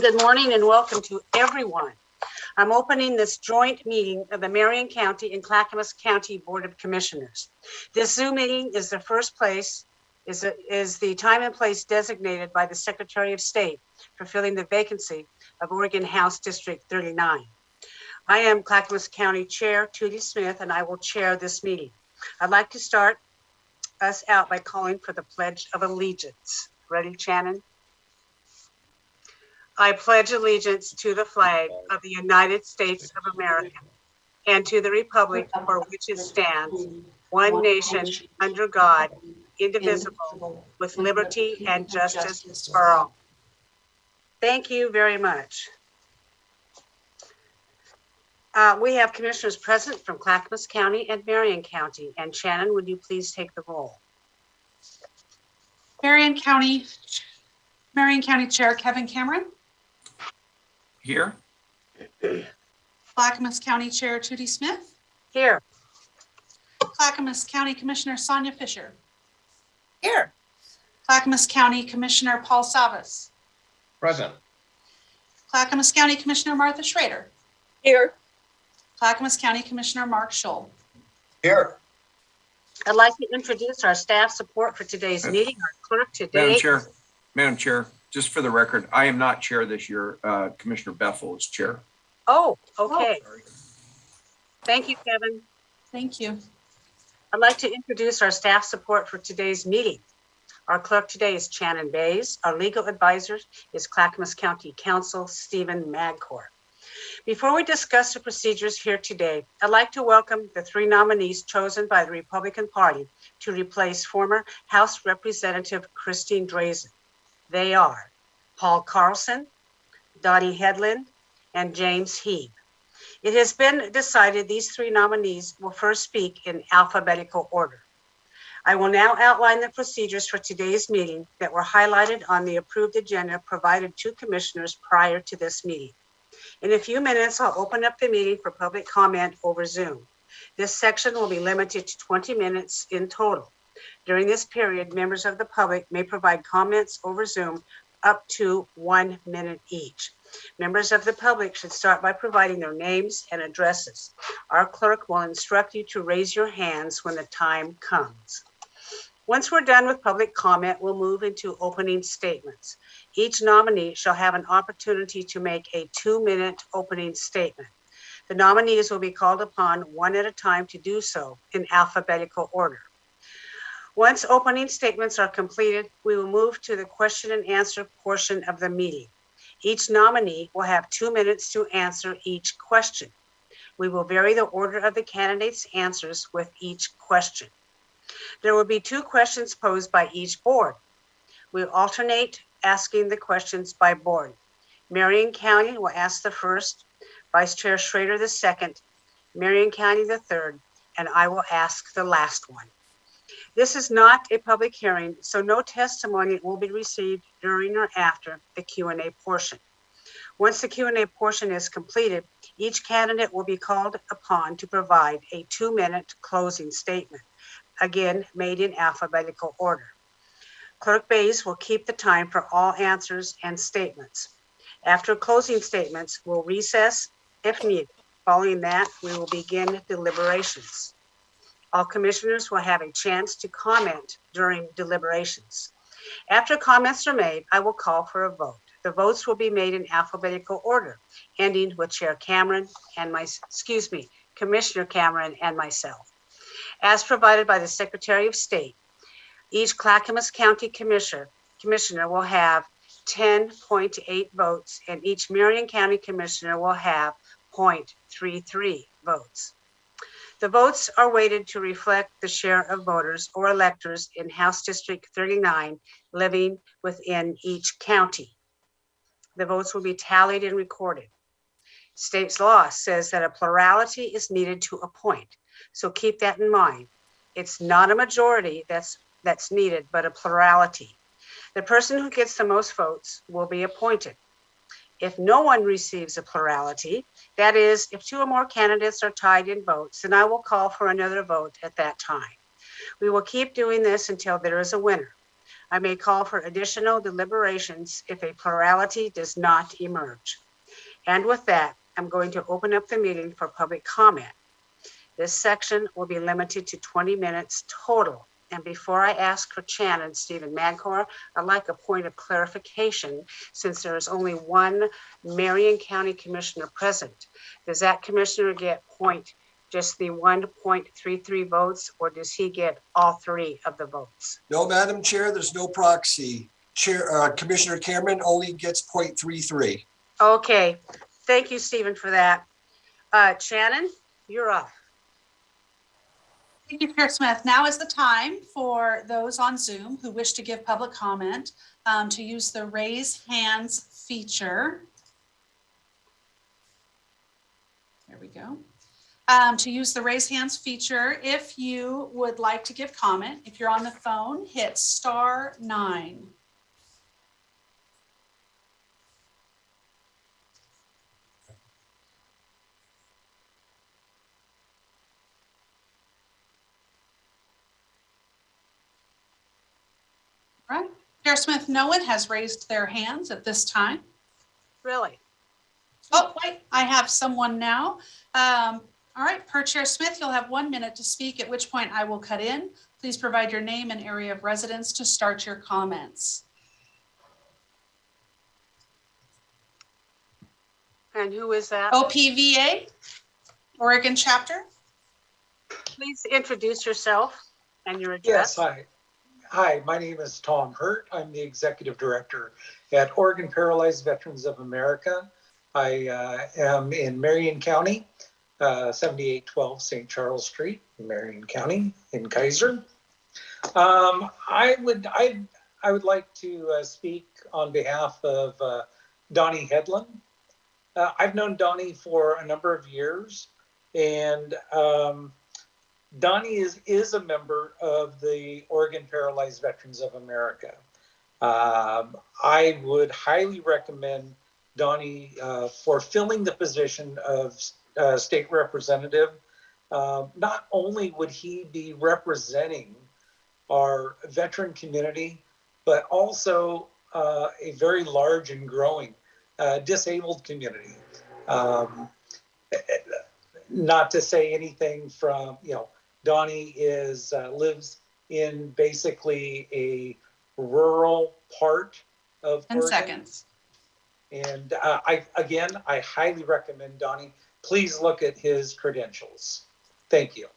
Good morning and welcome to everyone. I'm opening this joint meeting of the Marion County and Clackamas County Board of Commissioners. This Zoom meeting is the time and place designated by the Secretary of State for filling the vacancy of Oregon House District 39. I am Clackamas County Chair Tootie Smith, and I will chair this meeting. I'd like to start us out by calling for the Pledge of Allegiance. Ready, Shannon? I pledge allegiance to the flag of the United States of America and to the republic for which it stands, one nation, under God, indivisible, with liberty and justice for all. Thank you very much. We have commissioners present from Clackamas County and Marion County. And Shannon, would you please take the roll? Marion County Chair Kevin Cameron. Here. Clackamas County Chair Tootie Smith. Here. Clackamas County Commissioner Sonia Fisher. Here. Clackamas County Commissioner Paul Savas. Present. Clackamas County Commissioner Martha Schrader. Here. Clackamas County Commissioner Mark Scholl. Here. I'd like to introduce our staff support for today's meeting. Our clerk today. Madam Chair, just for the record, I am not chair this year. Commissioner Bethel is chair. Oh, okay. Thank you, Kevin. Thank you. I'd like to introduce our staff support for today's meeting. Our clerk today is Shannon Bays. Our legal advisor is Clackamas County Counsel Stephen Madcor. Before we discuss the procedures here today, I'd like to welcome the three nominees chosen by the Republican Party to replace former House Representative Christine Drazen. They are Paul Carlson, Donnie Hedlund, and James Heeb. It has been decided these three nominees will first speak in alphabetical order. I will now outline the procedures for today's meeting that were highlighted on the approved agenda provided to commissioners prior to this meeting. In a few minutes, I'll open up the meeting for public comment over Zoom. This section will be limited to 20 minutes in total. During this period, members of the public may provide comments over Zoom up to 1 minute each. Members of the public should start by providing their names and addresses. Our clerk will instruct you to raise your hands when the time comes. Once we're done with public comment, we'll move into opening statements. Each nominee shall have an opportunity to make a 2-minute opening statement. The nominees will be called upon one at a time to do so in alphabetical order. Once opening statements are completed, we will move to the question and answer portion of the meeting. Each nominee will have 2 minutes to answer each question. We will vary the order of the candidates' answers with each question. There will be 2 questions posed by each board. We'll alternate asking the questions by board. Marion County will ask the first, Vice Chair Schrader the second, Marion County the third, and I will ask the last one. This is not a public hearing, so no testimony will be received during or after the Q&A portion. Once the Q&A portion is completed, each candidate will be called upon to provide a 2-minute closing statement, again made in alphabetical order. Clerk Bays will keep the time for all answers and statements. After closing statements, we'll recess if needed. Following that, we will begin deliberations. All commissioners will have a chance to comment during deliberations. After comments are made, I will call for a vote. The votes will be made in alphabetical order, ending with Commissioner Cameron and myself. As provided by the Secretary of State, each Clackamas County Commissioner will have 10.8 votes, and each Marion County Commissioner will have 0.33 votes. The votes are weighted to reflect the share of voters or electors in House District 39 living within each county. The votes will be tallied and recorded. State's law says that a plurality is needed to appoint, so keep that in mind. It's not a majority that's needed, but a plurality. The person who gets the most votes will be appointed. If no one receives a plurality, that is, if 2 or more candidates are tied in votes, then I will call for another vote at that time. We will keep doing this until there is a winner. I may call for additional deliberations if a plurality does not emerge. And with that, I'm going to open up the meeting for public comment. This section will be limited to 20 minutes total. And before I ask for Chan and Stephen Madcor, I'd like a point of clarification since there is only one Marion County Commissioner present. Does that commissioner get just the 1.33 votes, or does he get all three of the votes? No, Madam Chair, there's no proxy. Commissioner Cameron only gets 0.33. Okay, thank you, Stephen, for that. Shannon, you're up. Thank you, Chair Smith. Now is the time for those on Zoom who wish to give public comment to use the raise hands feature. There we go. To use the raise hands feature, if you would like to give comment, if you're on the phone, hit *9. All right, Chair Smith, no one has raised their hands at this time. Really? Oh, wait, I have someone now. All right, per Chair Smith, you'll have 1 minute to speak, at which point I will cut in. Please provide your name and area of residence to start your comments. And who is that? OPVA, Oregon chapter. Please introduce yourself and your address. Yes, hi. Hi, my name is Tom Hurt. I'm the Executive Director at Oregon Paralyzed Veterans of America. I am in Marion County, 7812 St. Charles Street, Marion County in Kaiser. I would like to speak on behalf of Donnie Hedlund. I've known Donnie for a number of years, and Donnie is a member of the Oregon Paralyzed Veterans of America. I would highly recommend Donnie for filling the position of state representative. Not only would he be representing our veteran community, but also a very large and growing disabled community. Not to say anything from, Donnie lives in basically a rural part of 10 Oregon. seconds. And I highly recommend Donnie. Please look at his credentials. Thank you.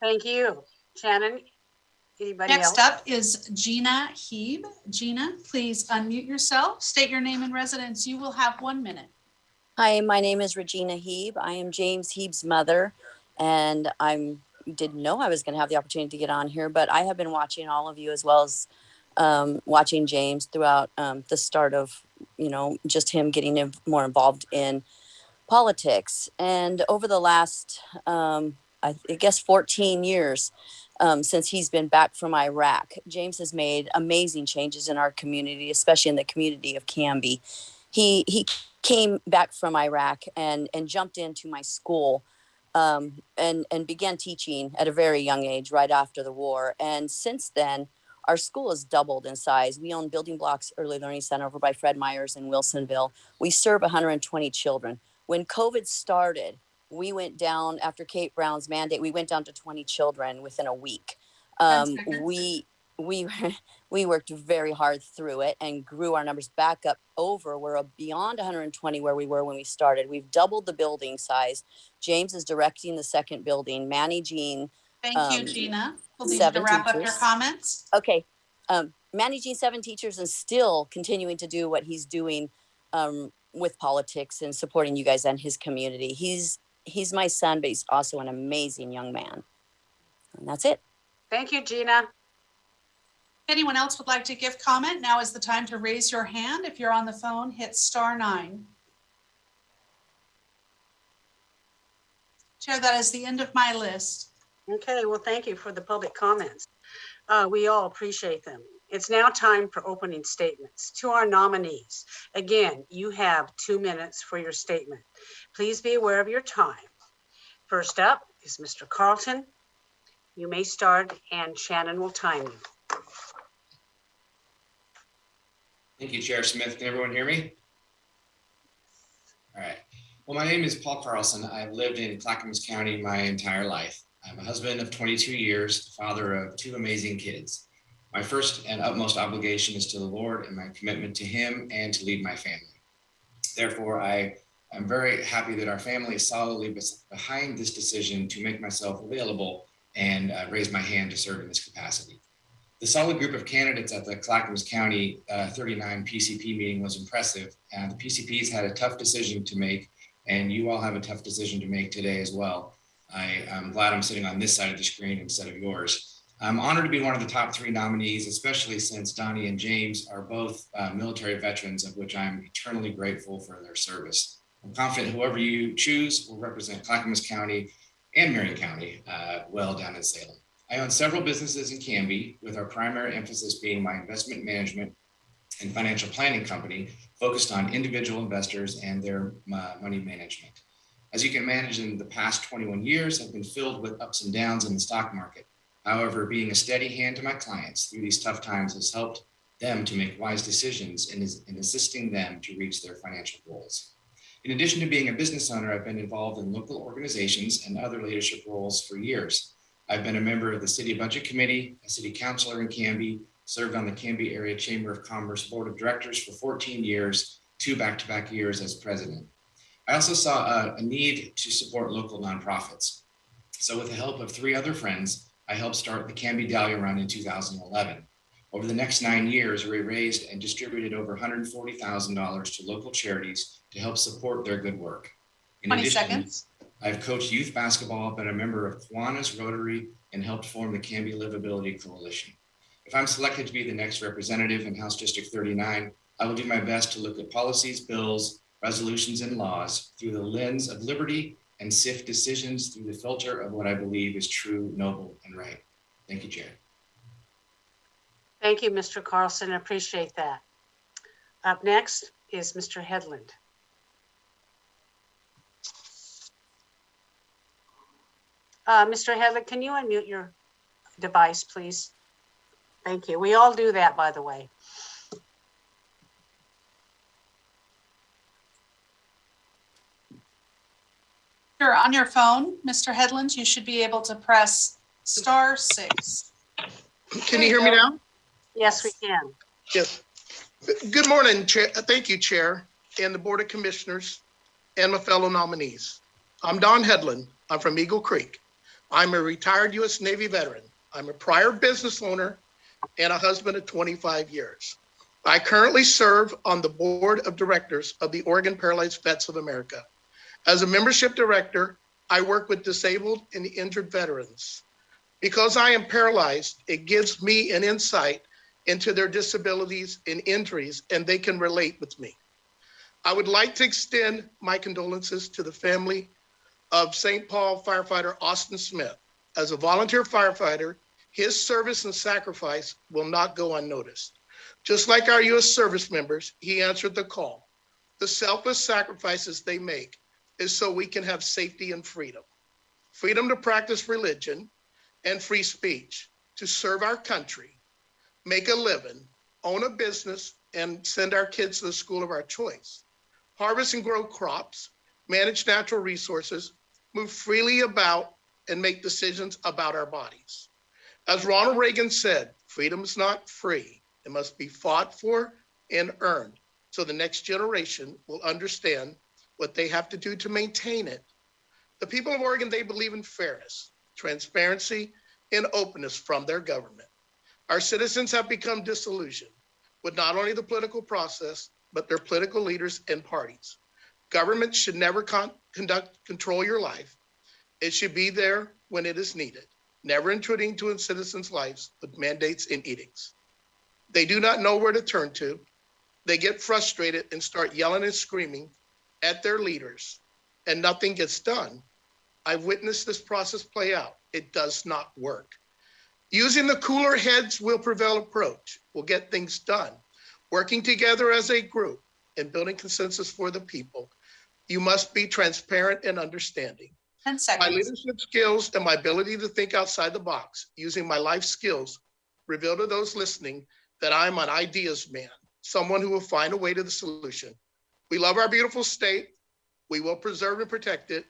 Thank you. Shannon, anybody else? Next up is Gina Heeb. Gina, please unmute yourself, state your name and residence. You will have 1 minute. Hi, my name is Gina Heeb. I am James Heeb's mother, and I didn't know I was going to have the opportunity to get on here, but I have been watching all of you as well as watching James throughout the start of, just him getting more involved in politics. And over the last, I guess, 14 years since he's been back from Iraq, James has made amazing changes in our community, especially in the community of Canby. He came back from Iraq and jumped into my school and began teaching at a very young age right after the war. And since then, our school has doubled in size. We own Building Blocks Early Learning Center over by Fred Meyer's in Wilsonville. We serve 120 children. When COVID started, we went down, after Kate Brown's mandate, we went down to 20 children within a week. We worked very hard through it and grew our numbers back up over. We're beyond 120 where we were when we started. We've doubled the building size. James is directing the second building, managing. Thank you, Gina. We'll need you to wrap up your comments. Okay. Managing 7 teachers and still continuing to do what he's doing with politics and supporting you guys and his community. He's my son, but he's also an amazing young man. And that's it. Thank you, Gina. If anyone else would like to give comment, now is the time to raise your hand. If you're on the phone, hit *9. Chair, that is the end of my list. Okay, well, thank you for the public comments. We all appreciate them. It's now time for opening statements. To our nominees, again, you have 2 minutes for your statement. Please be aware of your time. First up is Mr. Carlton. You may start, and Shannon will time you. Thank you, Chair Smith. Can everyone hear me? All right. Well, my name is Paul Carlson. I've lived in Clackamas County my entire life. I'm a husband of 22 years, father of 2 amazing kids. My first and utmost obligation is to the Lord and my commitment to Him and to lead my family. Therefore, I am very happy that our family is solidly behind this decision to make myself available and raise my hand to serve in this capacity. The solid group of candidates at the Clackamas County 39 PCP meeting was impressive. The PCPs had a tough decision to make, and you all have a tough decision to make today as well. I'm glad I'm sitting on this side of the screen instead of yours. I'm honored to be one of the top 3 nominees, especially since Donnie and James are both military veterans, of which I'm eternally grateful for their service. I'm confident whoever you choose will represent Clackamas County and Marion County well down in Salem. I own several businesses in Canby, with our primary emphasis being my investment management and financial planning company focused on individual investors and their money management. As you can imagine, the past 21 years have been filled with ups and downs in the stock market. However, being a steady hand to my clients through these tough times has helped them to make wise decisions and is in assisting them to reach their financial goals. In addition to being a business owner, I've been involved in local organizations and other leadership roles for years. I've been a member of the City Budget Committee, a city councilor in Canby, served on the Canby Area Chamber of Commerce Board of Directors for 14 years, 2 back-to-back years as president. I also saw a need to support local nonprofits. So with the help of 3 other friends, I helped start the Canby Dahlia Run in 2011. Over the next 9 years, we raised and distributed over $140,000 to local charities to help support their good work. In 20 addition, seconds. I've coached youth basketball, been a member of Kiwanis Rotary, and helped form the Canby Livability Coalition. If I'm selected to be the next representative in House District 39, I will do my best to look at policies, bills, resolutions, and laws through the lens of liberty and sift decisions through the filter of what I believe is true, noble, and right. Thank you, Chair. Thank you, Mr. Carlson. I appreciate that. Up next is Mr. Hedlund. Mr. Hedlund, can you unmute your device, please? Thank you. We all do that, by the way. You're on your phone, Mr. Hedlund, you should be able to press *6. Can you hear me now? Yes, we can. Yes. Good morning, Chair. Thank you, Chair, and the Board of Commissioners, and my fellow nominees. I'm Don Hedlund. I'm from Eagle Creek. I'm a retired U.S. Navy veteran. I'm a prior business owner and a husband of 25 years. I currently serve on the Board of Directors of the Oregon Paralyzed Vets of America. As a membership director, I work with disabled and injured veterans. Because I am paralyzed, it gives me an insight into their disabilities and injuries, and they can relate with me. I would like to extend my condolences to the family of St. Paul firefighter Austin Smith. As a volunteer firefighter, his service and sacrifice will not go unnoticed. Just like our U.S. service members, he answered the call. The selfless sacrifices they make is so we can have safety and freedom. Freedom to practice religion and free speech, to serve our country, make a living, own a business, and send our kids to the school of our choice. Harvest and grow crops, manage natural resources, move freely about, and make decisions about our bodies. As Ronald Reagan said, freedom is not free. It must be fought for and earned so the next generation will understand what they have to do to maintain it. The people of Oregon, they believe in fairness, transparency, and openness from their government. Our citizens have become disillusioned with not only the political process, but their political leaders and parties. Government should never control your life. It should be there when it is needed, never intruding into citizens' lives with mandates and edicts. They do not know where to turn to. They get frustrated and start yelling and screaming at their leaders, and nothing gets done. I've witnessed this process play out. It does not work. Using the cooler heads will prevail approach will get things done. Working together as a group and building consensus for the people, you must be transparent and understanding. 10 My seconds. leadership skills and my ability to think outside the box using my life skills reveal to those listening that I'm an ideas man. someone who will find a way to the solution. We love our beautiful state. We will preserve and protect it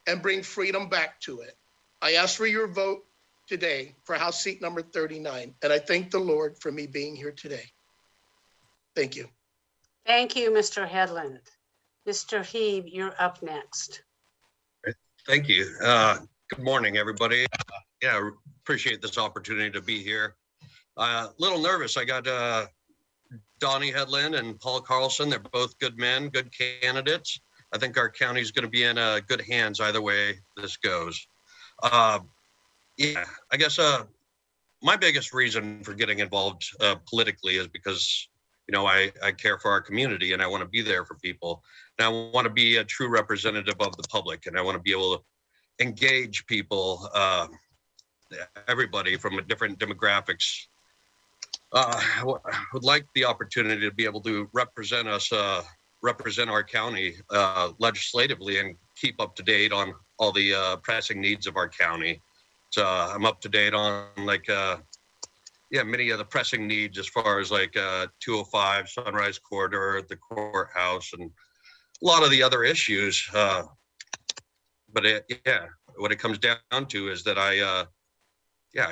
and bring freedom back to it. I ask for your vote today for House seat number 39, and I thank the Lord for me being here today. Thank you. Thank you, Mr. Hedlund. Mr. Heeb, you're up next. Thank you. Good morning, everybody. Yeah, appreciate this opportunity to be here. A little nervous. I got Donnie Hedlund and Paul Carlson. They're both good men, good candidates. I think our county is going to be in good hands either way this goes. Yeah, I guess my biggest reason for getting involved politically is because, you know, I care for our community and I want to be there for people. And I want to be a true representative of the public, and I want to be able to engage people, everybody from different demographics. I would like the opportunity to be able to represent us, represent our county legislatively and keep up to date on all the pressing needs of our county. So I'm up to date on many of the pressing needs as far as 205, Sunrise Corridor, the courthouse, and a lot of the other issues. But what it comes down to is that I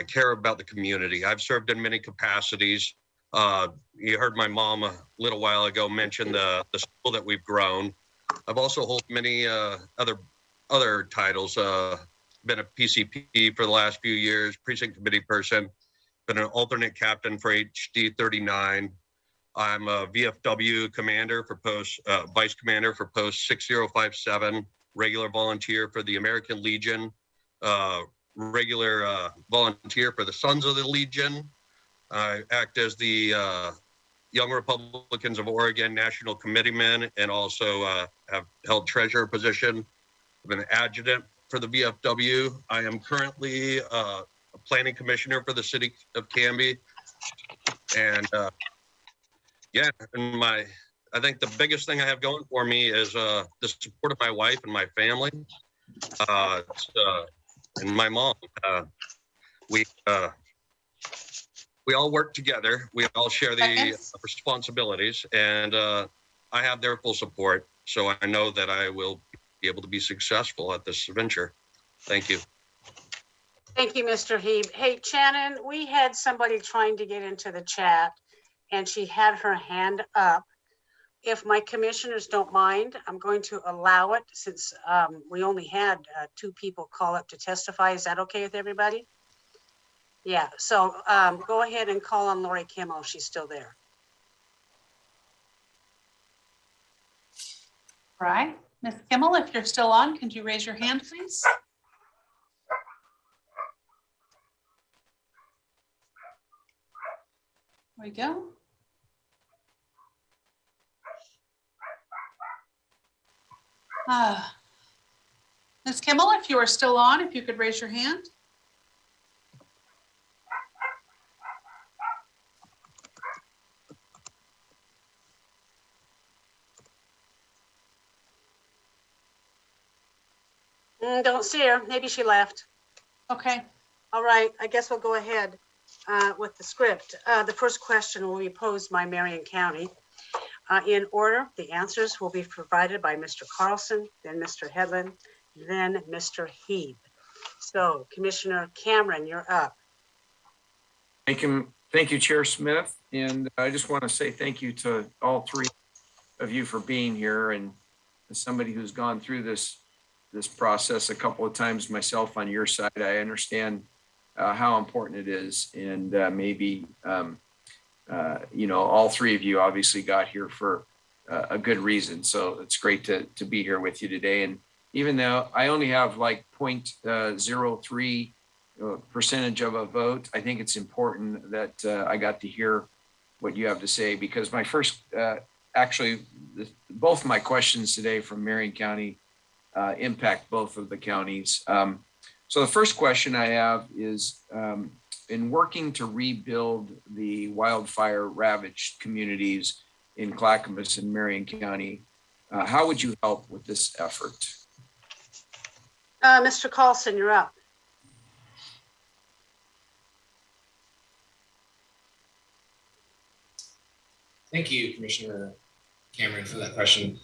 care about the community. I've served in many capacities. You heard my mom a little while ago mention the school that we've grown. I've also held many other titles. Been a PCP for the last few years, precinct committee person, been an alternate captain for HD 39. I'm a VFW commander for vice commander for post 6057, regular volunteer for the American Legion, regular volunteer for the Sons of the Legion. I act as the Young Republicans of Oregon National Committeeman, and also have held treasurer position. I've been an adjutant for the VFW. I am currently a planning commissioner for the city of Canby. And I think the biggest thing I have going for me is the support of my wife and my family, and my mom. We all work together. We all share the responsibilities, and I have their full support. So I know that I will be able to be successful at this venture. Thank you. Thank you, Mr. Heeb. Hey, Shannon, we had somebody trying to get into the chat and she had her hand up. If my commissioners don't mind, I'm going to allow it since we only had 2 people call up to testify. Is that okay with everybody? Yeah, so go ahead and call on Lori Kimmel if she's still there. All right, Ms. Kimmel, if you're still on, could you raise your hand, please? There we go. Ms. Kimmel, if you are still on, if you could raise your hand. Don't see her. Maybe she left. Okay. All right. I guess we'll go ahead with the script. The first question will be posed by Marion County. In order, the answers will be provided by Mr. Carlson, then Mr. Hedlund, then Mr. Heeb. So, Commissioner Cameron, you're up. Thank you, Chair Smith. And I just want to say thank you to all 3 of you for being here. And as somebody who's gone through this process a couple of times myself on your side, I understand how important it is. And all 3 of you obviously got here for a good reason. So it's great to be here with you today. And even though I only have 0.03 percentage of a vote, I think it's important that I got to hear what you have to say, because my first, both my questions today from Marion County impact both of the counties. So the first question I have is, in working to rebuild the wildfire ravaged communities in Clackamas and Marion County, how would you help with this effort? Mr. Carlson, you're up. Thank you, Commissioner Cameron, for that question.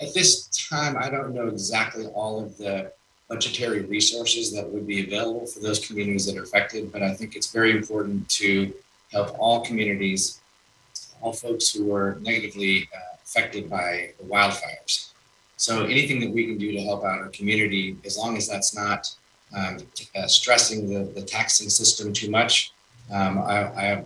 At this time, I don't know exactly all of the budgetary resources that would be available for those communities that are affected, but I think it's very important to help all communities, all folks who are negatively affected by the wildfires. So anything that we can do to help out our community, as long as that's not stressing the taxing system too much, I'm a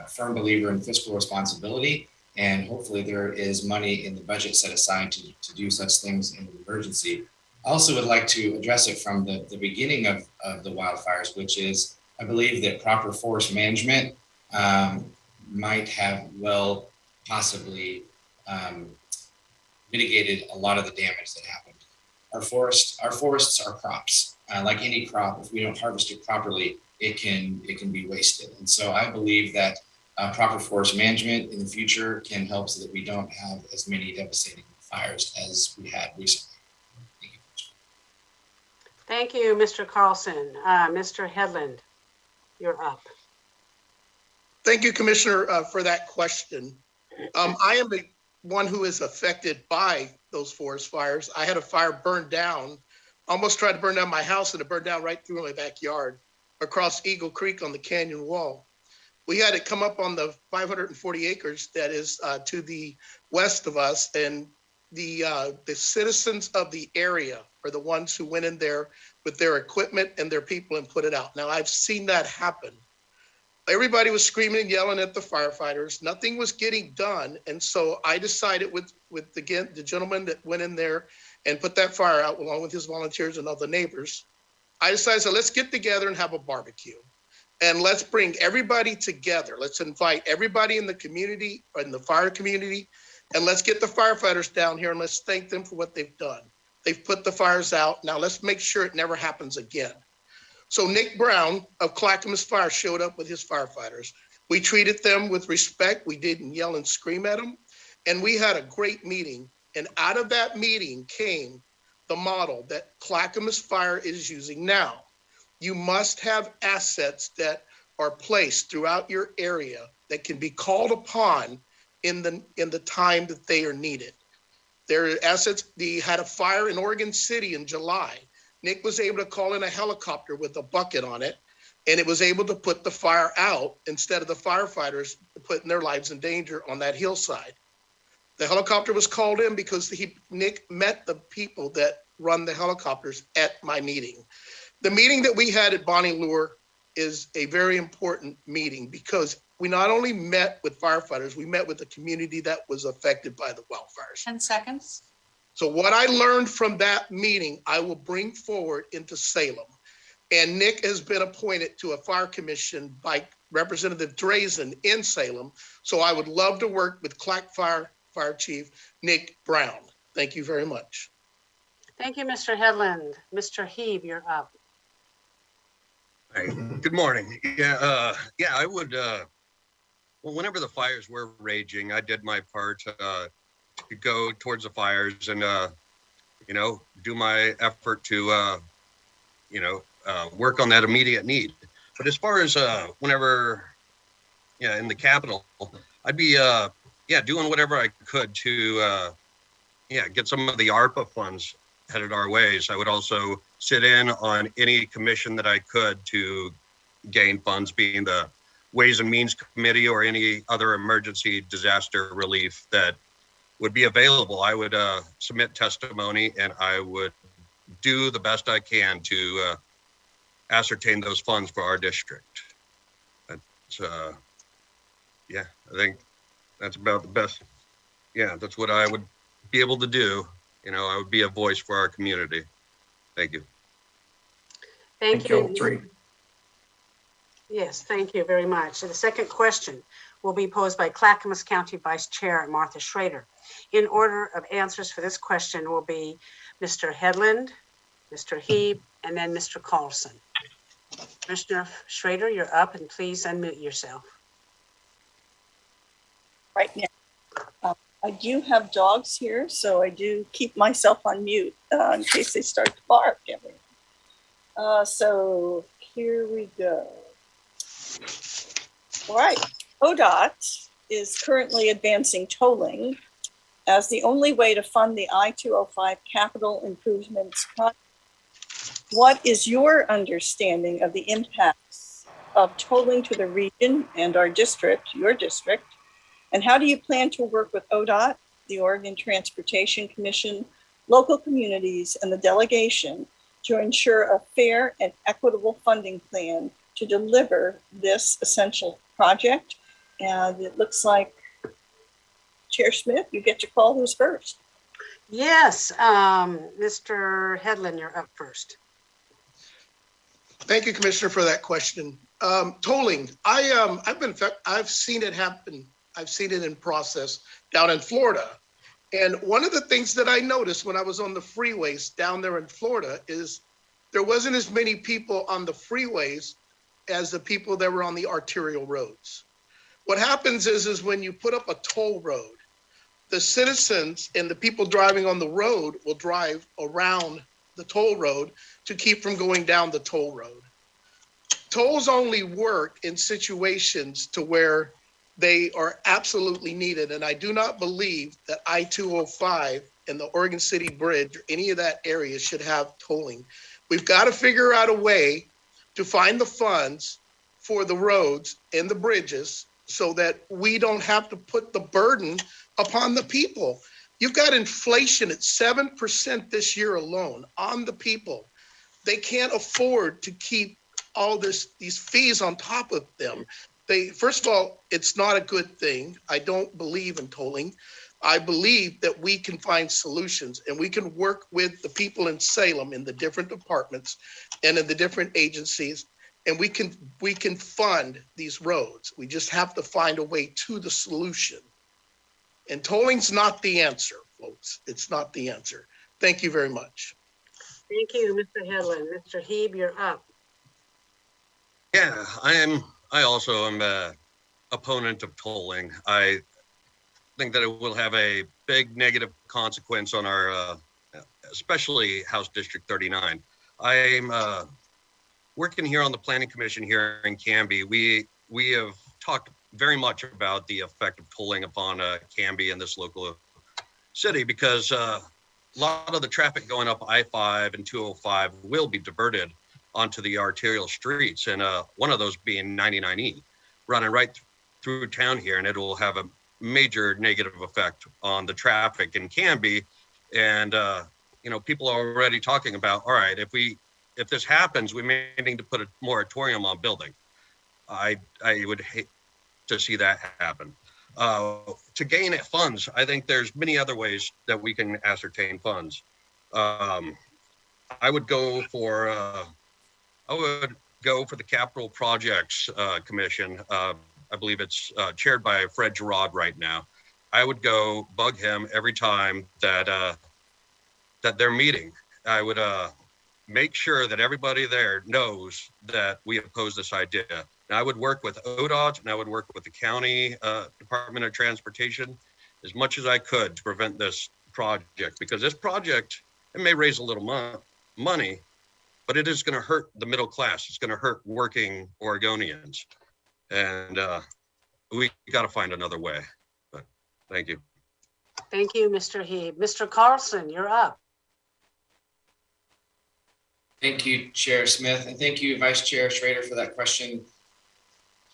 firm believer in fiscal responsibility, and hopefully there is money in the budget set aside to do such things in an emergency. I also would like to address it from the beginning of the wildfires, which is, I believe that proper forest management might have possibly mitigated a lot of the damage that happened. Our forests are crops. Like any crop, if we don't harvest it properly, it can be wasted. And so I believe that proper forest management in the future can help so that we don't have as many devastating fires as we had recently. Thank you, Mr. Carlson. Mr. Hedlund, you're up. Thank you, Commissioner, for that question. I am the one who is affected by those forest fires. I had a fire burn down, almost tried to burn down my house, and it burned down right through my backyard across Eagle Creek on the canyon wall. We had it come up on the 540 acres that is to the west of us, and the citizens of the area are the ones who went in there with their equipment and their people and put it out. Now, I've seen that happen. Everybody was screaming and yelling at the firefighters. Nothing was getting done. And so I decided with the gentleman that went in there and put that fire out along with his volunteers and other neighbors, I decided, so let's get together and have a barbecue. And let's bring everybody together. Let's invite everybody in the community, or in the fire community, and let's get the firefighters down here and let's thank them for what they've done. They've put the fires out. Now let's make sure it never happens again. So Nick Brown of Clackamas Fire showed up with his firefighters. We treated them with respect. We didn't yell and scream at them. And we had a great meeting. And out of that meeting came the model that Clackamas Fire is using now. You must have assets that are placed throughout your area that can be called upon in the time that they are needed. There are assets. They had a fire in Oregon City in July. Nick was able to call in a helicopter with a bucket on it, and it was able to put the fire out instead of the firefighters putting their lives in danger on that hillside. The helicopter was called in because Nick met the people that run the helicopters at my meeting. The meeting that we had at Bonnie Lure is a very important meeting because we not only met with firefighters, we met with the community that was affected by the wildfires. 10 seconds. So what I learned from that meeting, I will bring forward into Salem. And Nick has been appointed to a fire commission by Representative Drazen in Salem. So I would love to work with Clack Fire Chief Nick Brown. Thank you very much. Thank you, Mr. Hedlund. Mr. Heeb, you're up. Hey, good morning. Yeah, I would, well, whenever the fires were raging, I did my part to go towards the fires and, do my effort to, work on that immediate need. But as far as whenever, in the Capitol, I'd be, doing whatever I could to, get some of the ARPA funds headed our ways. I would also sit in on any commission that I could to gain funds, being the Ways and Means Committee or any other emergency disaster relief that would be available. I would submit testimony and I would do the best I can to ascertain those funds for our district. That's, I think that's about the best. Yeah, that's what I would be able to do. I would be a voice for our community. Thank you. Thank you. Three. Yes, thank you very much. So the second question will be posed by Clackamas County Vice Chair Martha Schrader. In order of answers for this question will be Mr. Hedlund, Mr. Heap, and then Mr. Carlson. Commissioner Schrader, you're up, and please unmute yourself. Right now. I do have dogs here, so I do keep myself on mute in case they start to bark. So here we go. All right. ODOT is currently advancing tolling as the only way to fund the I-205 capital improvements project. What is your understanding of the impacts of tolling to the region and our district, your district? And how do you plan to work with ODOT, the Oregon Transportation Commission, local communities, and the delegation to ensure a fair and equitable funding plan to deliver this essential project? And it looks like Chair Smith, you get to call who's first. Yes, Mr. Hedlund, you're up first. Thank you, Commissioner, for that question. Tolling, I've seen it happen. I've seen it in process down in Florida. And one of the things that I noticed when I was on the freeways down there in Florida is there wasn't as many people on the freeways as the people that were on the arterial roads. What happens is when you put up a toll road, the citizens and the people driving on the road will drive around the toll road to keep from going down the toll road. Tolls only work in situations to where they are absolutely needed. And I do not believe that I-205 and the Oregon City Bridge or any of that area should have tolling. We've got to figure out a way to find the funds for the roads and the bridges so that we don't have to put the burden upon the people. You've got inflation at 7% this year alone on the people. They can't afford to keep all these fees on top of them. First of all, it's not a good thing. I don't believe in tolling. I believe that we can find solutions and we can work with the people in Salem in the different departments and in the different agencies, and we can fund these roads. We just have to find a way to the solution. And tolling's not the answer, folks. It's not the answer. Thank you very much. Thank you, Mr. Hedlund. Mr. Heeb, you're up. Yeah, I also am a opponent of tolling. I think that it will have a big negative consequence on our, especially House District 39. I'm working here on the Planning Commission here in Canby. We have talked very much about the effect of tolling upon Canby and this local city because a lot of the traffic going up I-5 and 205 will be diverted onto the arterial streets, and one of those being 99E, running right through town here, and it will have a major negative effect on the traffic in Canby. And people are already talking about, all right, if this happens, we may need to put a moratorium on building. I would hate to see that happen. To gain funds, I think there's many other ways that we can ascertain funds. I would go for the Capital Projects Commission. I believe it's chaired by Fred Gerard right now. I would go bug him every time that they're meeting. I would make sure that everybody there knows that we oppose this idea. And I would work with ODOT and I would work with the county Department of Transportation as much as I could to prevent this project, because this project, it may raise a little money, but it is going to hurt the middle class. It's going to hurt working Oregonians. And we got to find another way. But thank you. Thank you, Mr. Heeb. Mr. Carlson, you're up. Thank you, Chair Smith, and thank you, Vice Chair Schrader, for that question.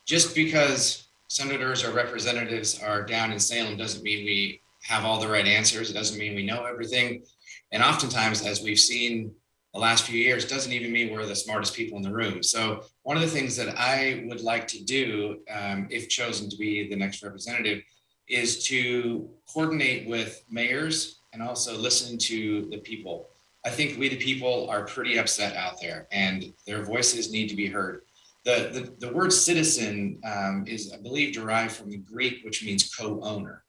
Just because senators or representatives are down in Salem doesn't mean we have all the right answers. It doesn't mean we know everything. And oftentimes, as we've seen the last few years, doesn't even mean we're the smartest people in the room. So one of the things that I would like to do, if chosen to be the next representative, is to coordinate with mayors and also listen to the people. I think we the people are pretty upset out there and their voices need to be heard. The word citizen is, I believe, derived from the Greek, which means co-owner.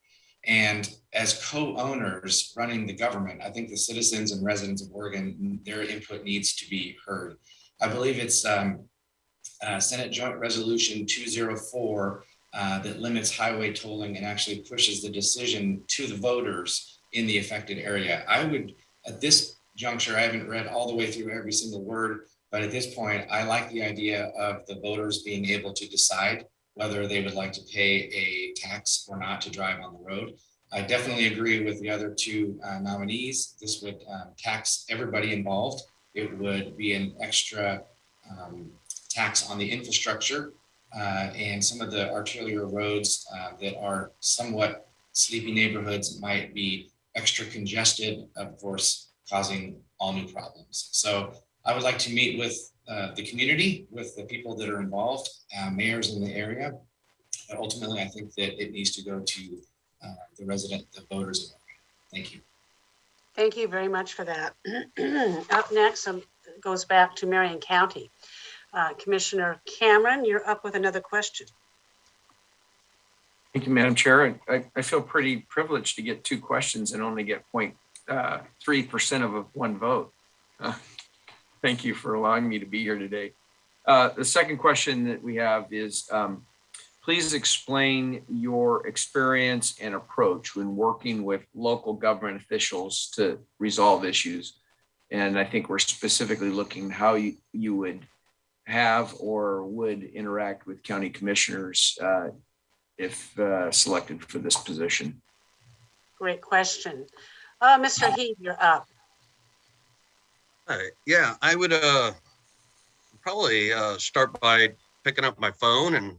And as co-owners running the government, I think the citizens and residents of Oregon, their input needs to be heard. I believe it's Senate Joint Resolution 204 that limits highway tolling and actually pushes the decision to the voters in the affected area. I would, at this juncture, I haven't read all the way through every single word, but at this point, I like the idea of the voters being able to decide whether they would like to pay a tax or not to drive on the road. I definitely agree with the other two nominees. This would tax everybody involved. It would be an extra tax on the infrastructure and some of the arterial roads that are somewhat sleepy neighborhoods might be extra congested, of course, causing all new problems. So I would like to meet with the community, with the people that are involved, mayors in the area. But ultimately, I think that it needs to go to the voters. Thank you. Thank you very much for that. Up next goes back to Marion County. Commissioner Cameron, you're up with another question. Thank you, Madam Chair. I feel pretty privileged to get two questions and only get 0.3% of one vote. Thank you for allowing me to be here today. The second question that we have is, please explain your experience and approach when working with local government officials to resolve issues. And I think we're specifically looking how you would have or would interact with county commissioners if selected for this position. Great question. Mr. Heath, you're up. Yeah, I would probably start by picking up my phone and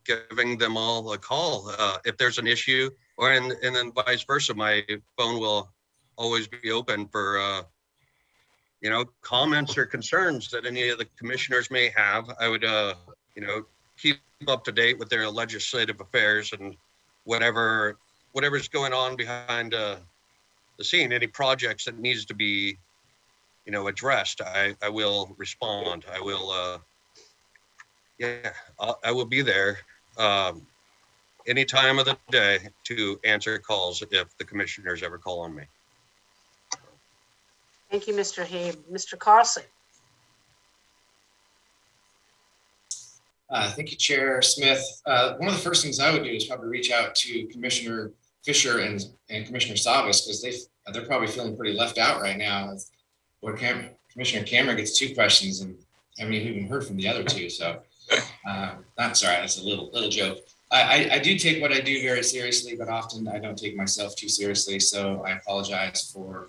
giving them all a call if there's an issue, and then vice versa. My phone will always be open for comments or concerns that any of the commissioners may have. I would keep up to date with their legislative affairs and whatever's going on behind the scene. Any projects that needs to be addressed, I will respond. I will I will be there any time of the day to answer calls if the commissioners ever call on me. Thank you, Mr. Heeb. Mr. Carlson. Thank you, Chair Smith. One of the first things I would do is probably reach out to Commissioner Fisher and Commissioner Savas, because they're probably feeling pretty left out right now. Where Commissioner Cameron gets two questions and I haven't even heard from the other two. So I'm sorry, that's a little joke. I do take what I do very seriously, but often I don't take myself too seriously. So I apologize for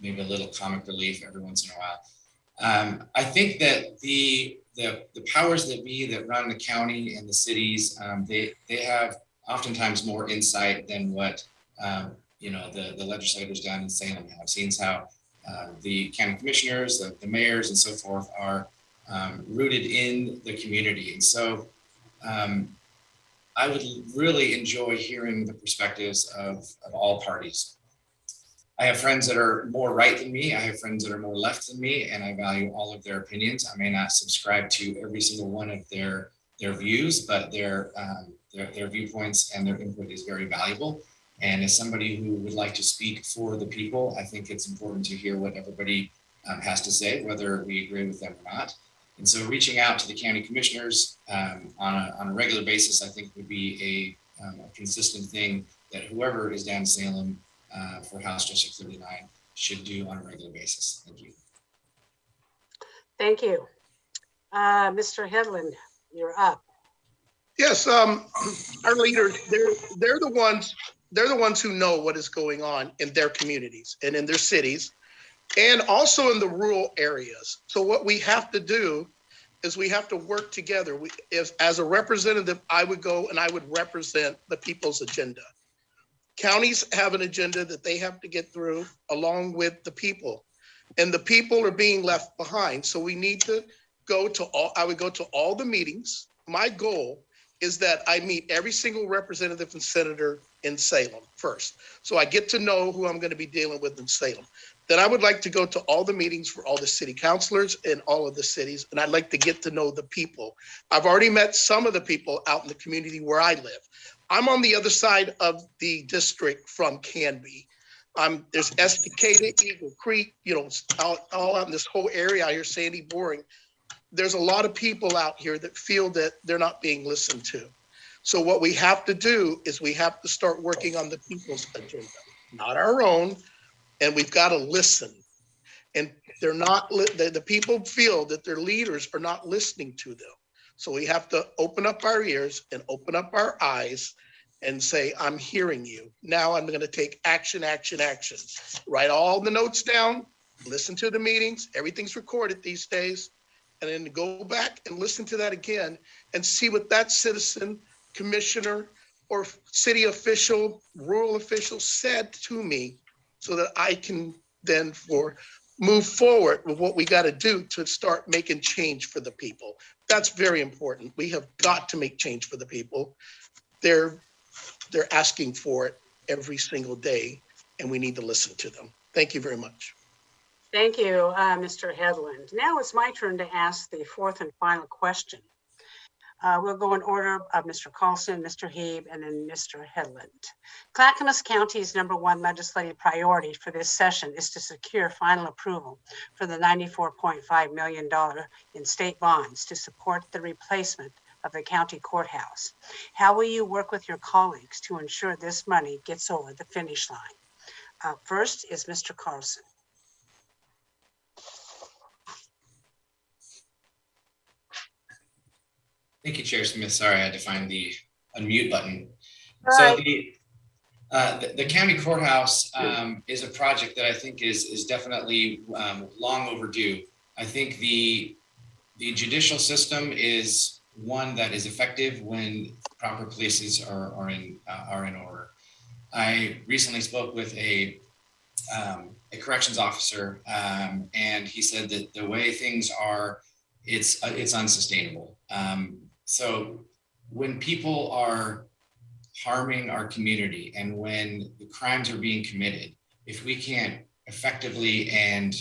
maybe a little comic relief every once in a while. I think that the powers that be that run the county and the cities, they have oftentimes more insight than what the legislators down in Salem have. Seen how the county commissioners, the mayors, and so forth are rooted in the community, and so I would really enjoy hearing the perspectives of all parties. I have friends that are more right than me. I have friends that are more left than me, and I value all of their opinions. I may not subscribe to every single one of their views, but their viewpoints and their input is very valuable. And as somebody who would like to speak for the people, I think it's important to hear what everybody has to say, whether we agree with them or not. And so reaching out to the county commissioners on a regular basis, I think would be a consistent thing that whoever is down in Salem for House District 39 should do on a regular basis. Thank you. Thank you. Mr. Hedlund, you're up. Yes, our leaders, they're the ones who know what is going on in their communities and in their cities, and also in the rural areas. So what we have to do is we have to work together. As a representative, I would go and I would represent the people's agenda. Counties have an agenda that they have to get through along with the people, and the people are being left behind. So we need to I would go to all the meetings. My goal is that I meet every single representative and senator in Salem first. So I get to know who I'm going to be dealing with in Salem. Then I would like to go to all the meetings for all the city councilors in all of the cities. And I'd like to get to know the people. I've already met some of the people out in the community where I live. I'm on the other side of the district from Canby. There's Estacada, Eagle Creek, all out in this whole area out here, Sandy Boring. There's a lot of people out here that feel that they're not being listened to. So what we have to do is we have to start working on the people's agenda, not our own, and we've got to listen. And they're not. The people feel that their leaders are not listening to them. So we have to open up our ears and open up our eyes and say, I'm hearing you. Now I'm going to take action, action, action. Write all the notes down, listen to the meetings. Everything's recorded these days. And then go back and listen to that again and see what that citizen, commissioner, or city official, rural official said to me, so that I can then move forward with what we got to do to start making change for the people. That's very important. We have got to make change for the people. They're asking for it every single day, and we need to listen to them. Thank you very much. Thank you, Mr. Hedlund. Now it's my turn to ask the fourth and final question. We'll go in order of Mr. Carlson, Mr. Heap, and then Mr. Hedlund. Clackamas County's #1 legislative priority for this session is to secure final approval for the $94.5 million in state bonds to support the replacement of the county courthouse. How will you work with your colleagues to ensure this money gets over the finish line? First is Mr. Carlson. Thank you, Chair Smith. Sorry, I had to find the unmute button. Right. So the county courthouse is a project that I think is definitely long overdue. I think the judicial system is one that is effective when proper places are in order. I recently spoke with a corrections officer, and he said that the way things are, it's unsustainable. So when people are harming our community and when the crimes are being committed, if we can't effectively and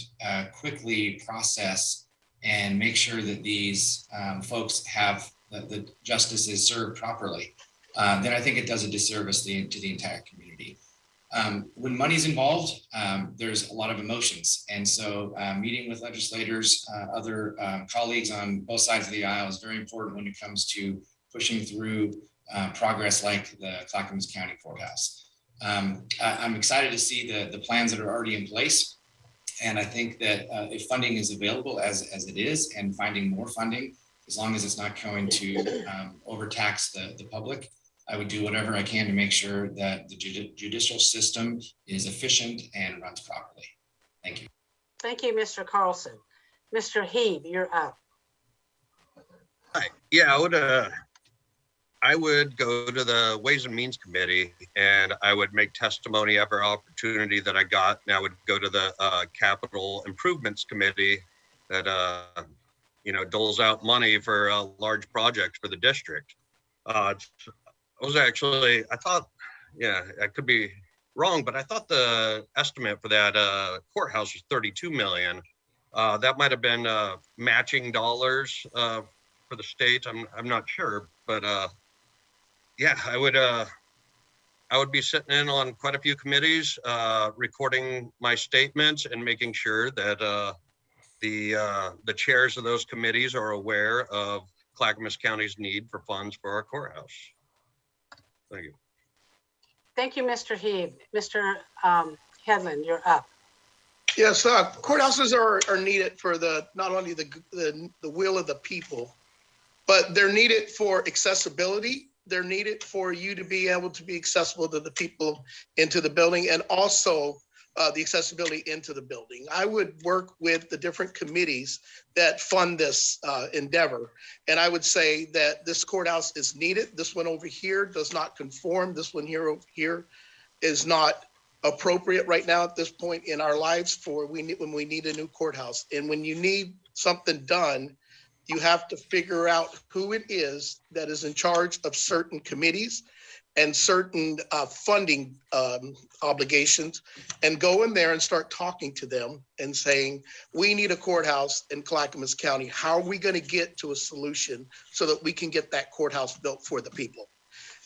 quickly process and make sure that these folks have the justice is served properly, then I think it does a disservice to the entire community. When money's involved, there's a lot of emotions. And so meeting with legislators, other colleagues on both sides of the aisle is very important when it comes to pushing through progress like the Clackamas County Courthouse. I'm excited to see the plans that are already in place. And I think that if funding is available as it is, and finding more funding, as long as it's not going to overtax the public, I would do whatever I can to make sure that the judicial system is efficient and runs properly. Thank you. Thank you, Mr. Carlson. Mr. Heeb, you're up. Hi. Yeah, I would go to the Ways and Means Committee, and I would make testimony every opportunity that I got. And I would go to the Capital Improvements Committee that doles out money for large projects for the district. I thought, I could be wrong, but I thought the estimate for that courthouse was 32 million. That might have been matching dollars for the state. I'm not sure, but I would be sitting in on quite a few committees, recording my statements and making sure that the chairs of those committees are aware of Clackamas County's need for funds for our courthouse. Thank you. Thank you, Mr. Heeb. Mr. Hedlund, you're up. Yes, courthouses are needed for not only the will of the people, but they're needed for accessibility. They're needed for you to be able to be accessible to the people into the building, and also the accessibility into the building. I would work with the different committees that fund this endeavor. And I would say that this courthouse is needed. This one over here does not conform. This one over here is not appropriate right now at this point in our lives when we need a new courthouse. And when you need something done, you have to figure out who it is that is in charge of certain committees and certain funding obligations, and go in there and start talking to them and saying, we need a courthouse in Clackamas County. How are we going to get to a solution so that we can get that courthouse built for the people?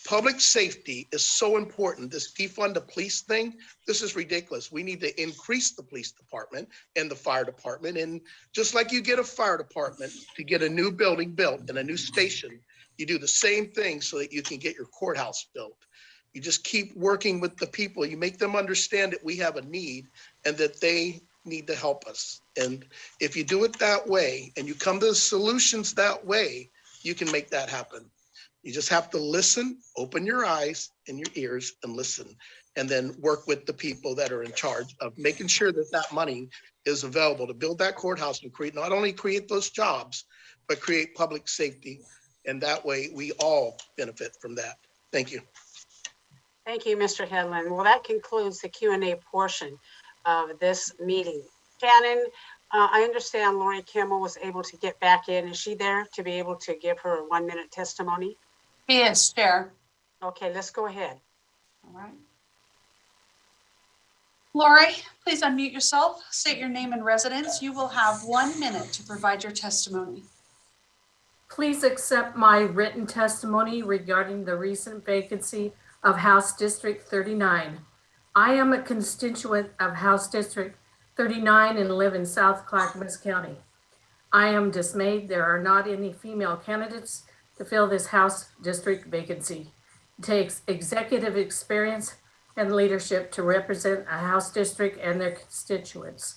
Public safety is so important. This defund the police thing, this is ridiculous. We need to increase the police department and the fire department. And just like you get a fire department to get a new building built and a new station, you do the same thing so that you can get your courthouse built. You just keep working with the people. You make them understand that we have a need and that they need to help us. And if you do it that way and you come to solutions that way, you can make that happen. You just have to listen, open your eyes and your ears and listen, and then work with the people that are in charge of making sure that that money is available to build that courthouse and create, not only create those jobs, but create public safety. And that way we all benefit from that. Thank you. Thank you, Mr. Hedlund. Well, that concludes the Q&A portion of this meeting. Shannon, I understand Lori Kimmel was able to get back in. Is she there to be able to give her a 1-minute testimony? He is, Chair. Okay, let's go ahead. All right. Lori, please unmute yourself, state your name and residence. You will have 1 minute to provide your testimony. Please accept my written testimony regarding the recent vacancy of House District 39. I am a constituent of House District 39 and live in South Clackamas County. I am dismayed there are not any female candidates to fill this House District vacancy. It takes executive experience and leadership to represent a House District and their constituents.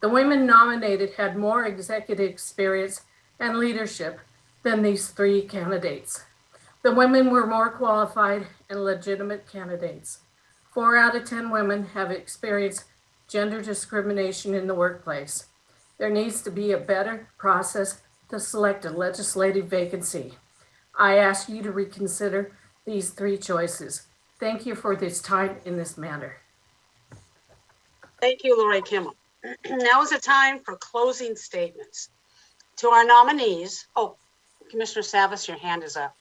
The women nominated had more executive experience and leadership than these 3 candidates. The women were more qualified and legitimate candidates. 4 out of 10 women have experienced gender discrimination in the workplace. There needs to be a better process to select a legislative vacancy. I ask you to reconsider these 3 choices. Thank you for this time in this matter. Thank you, Lori Kimmel. Now is the time for closing statements. To our nominees, Commissioner Savas, your hand is up.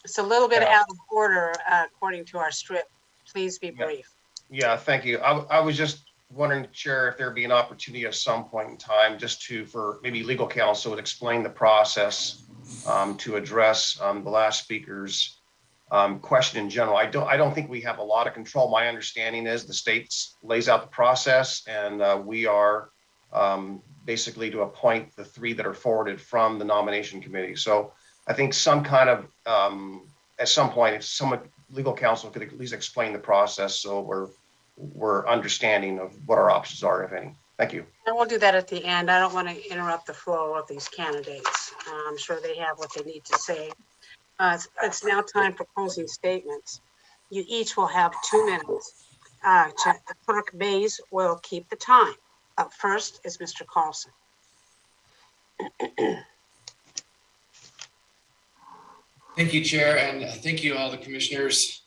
It's a little bit out of order according to our script. Please be brief. Yeah, thank you. I was just wondering, Chair, if there'd be an opportunity at some point in time just for maybe legal counsel to explain the process to address the last speaker's question in general. I don't think we have a lot of control. My understanding is the states lays out the process, and we are basically to appoint the 3 that are forwarded from the nomination committee. So I think some kind of, at some point, if someone, legal counsel could at least explain the process so we're understanding of what our options are, if any. Thank you. And we'll do that at the end. I don't want to interrupt the flow of these candidates. I'm sure they have what they need to say. It's now time for closing statements. You each will have 2 minutes. Clerk Bays will keep the time. Up first is Mr. Carlson. Thank you, Chair, and thank you all the commissioners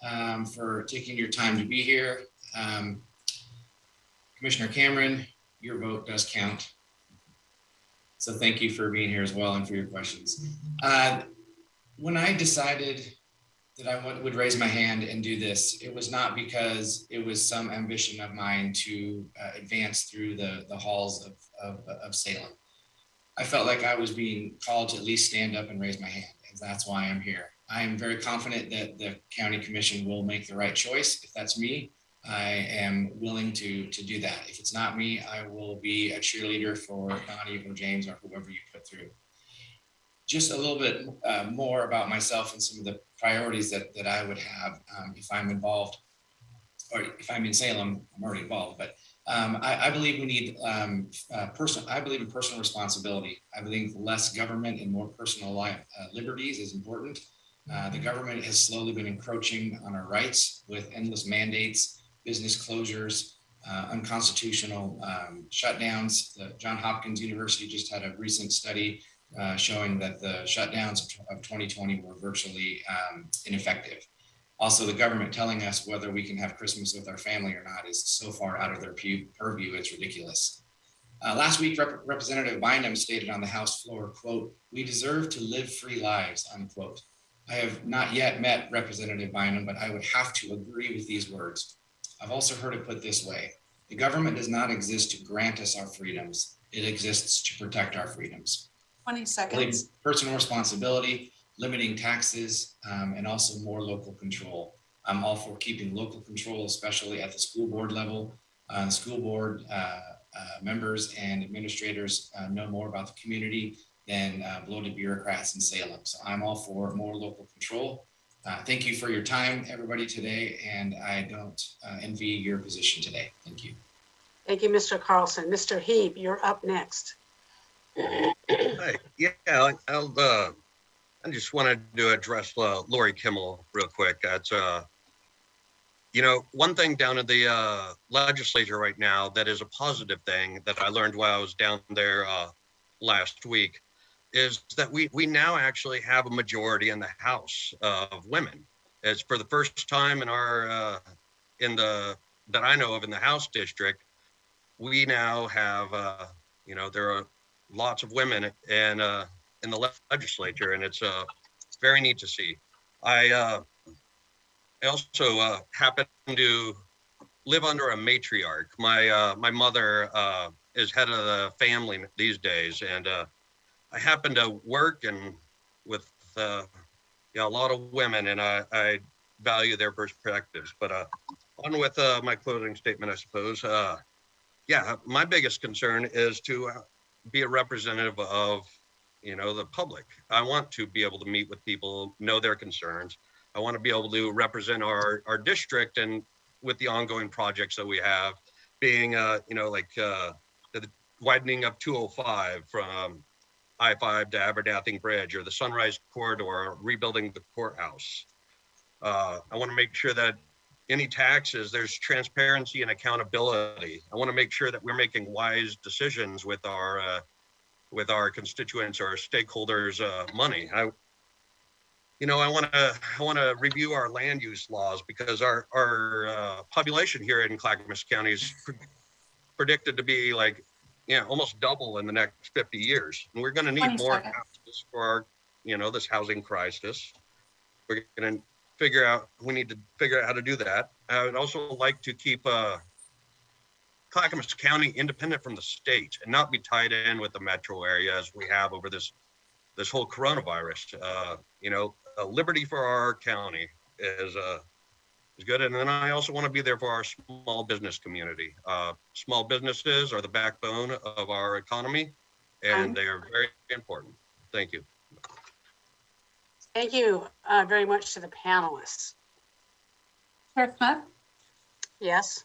for taking your time to be here. Commissioner Cameron, your vote does count. So thank you for being here as well and for your questions. When I decided that I would raise my hand and do this, it was not because it was some ambition of mine to advance through the halls of Salem. I felt like I was being called to at least stand up and raise my hand, and that's why I'm here. I am very confident that the county commission will make the right choice. If that's me, I am willing to do that. If it's not me, I will be a cheerleader for Donnie or James or whoever you put through. Just a little bit more about myself and some of the priorities that I would have if I'm involved, or if I'm in Salem. I'm already involved, but I believe we need I believe in personal responsibility. I believe less government and more personal liberties is important. The government has slowly been encroaching on our rights with endless mandates, business closures, unconstitutional shutdowns. The Johns Hopkins University just had a recent study showing that the shutdowns of 2020 were virtually ineffective. Also, the government telling us whether we can have Christmas with our family or not is so far out of their purview, it's ridiculous. Last week, Representative Bynum stated on the House floor, quote, "We deserve to live free lives," unquote. I have not yet met Representative Bynum, but I would have to agree with these words. I've also heard it put this way: the government does not exist to grant us our freedoms. It exists to protect our freedoms. 20 seconds. Personal responsibility, limiting taxes, and also more local control. I'm all for keeping local control, especially at the school board level. School board members and administrators know more about the community than bloated bureaucrats in Salem. So I'm all for more local control. Thank you for your time, everybody, today, and I don't envy your position today. Thank you. Thank you, Mr. Carlson. Mr. Heap, you're up next. Hi. Yeah, I'll I just wanted to address Lori Kimmel real quick. That's one thing down in the legislature right now that is a positive thing that I learned while I was down there last week is that we now actually have a majority in the House of women. It's for the first time in our that I know of in the House district. We now have there are lots of women in the legislature, and it's very neat to see. I also happen to live under a matriarch. My mother is head of the family these days, and I happen to work and with a lot of women, and I value their perspectives. But on with my closing statement, I suppose. My biggest concern is to be a representative of the public. I want to be able to meet with people, know their concerns. I want to be able to represent our district and with the ongoing projects that we have, being the widening of 205 from I-5 to Abernathy Bridge, or the Sunrise Corridor, rebuilding the courthouse. I want to make sure that any taxes, there's transparency and accountability. I want to make sure that we're making wise decisions with our constituents, our stakeholders' money. I want to review our land use laws, because our population here in Clackamas County is predicted to be almost double in the next 50 years. And we're going to need more houses for our, this housing crisis. We need to figure out how to do that. I would also like to keep Clackamas County independent from the state and not be tied in with the metro area as we have over this whole coronavirus. A liberty for our county is good. And then I also want to be there for our small business community. Small businesses are the backbone of our economy, and they are very important. Thank you. Thank you very much to the panelists. Chair Smith? Yes.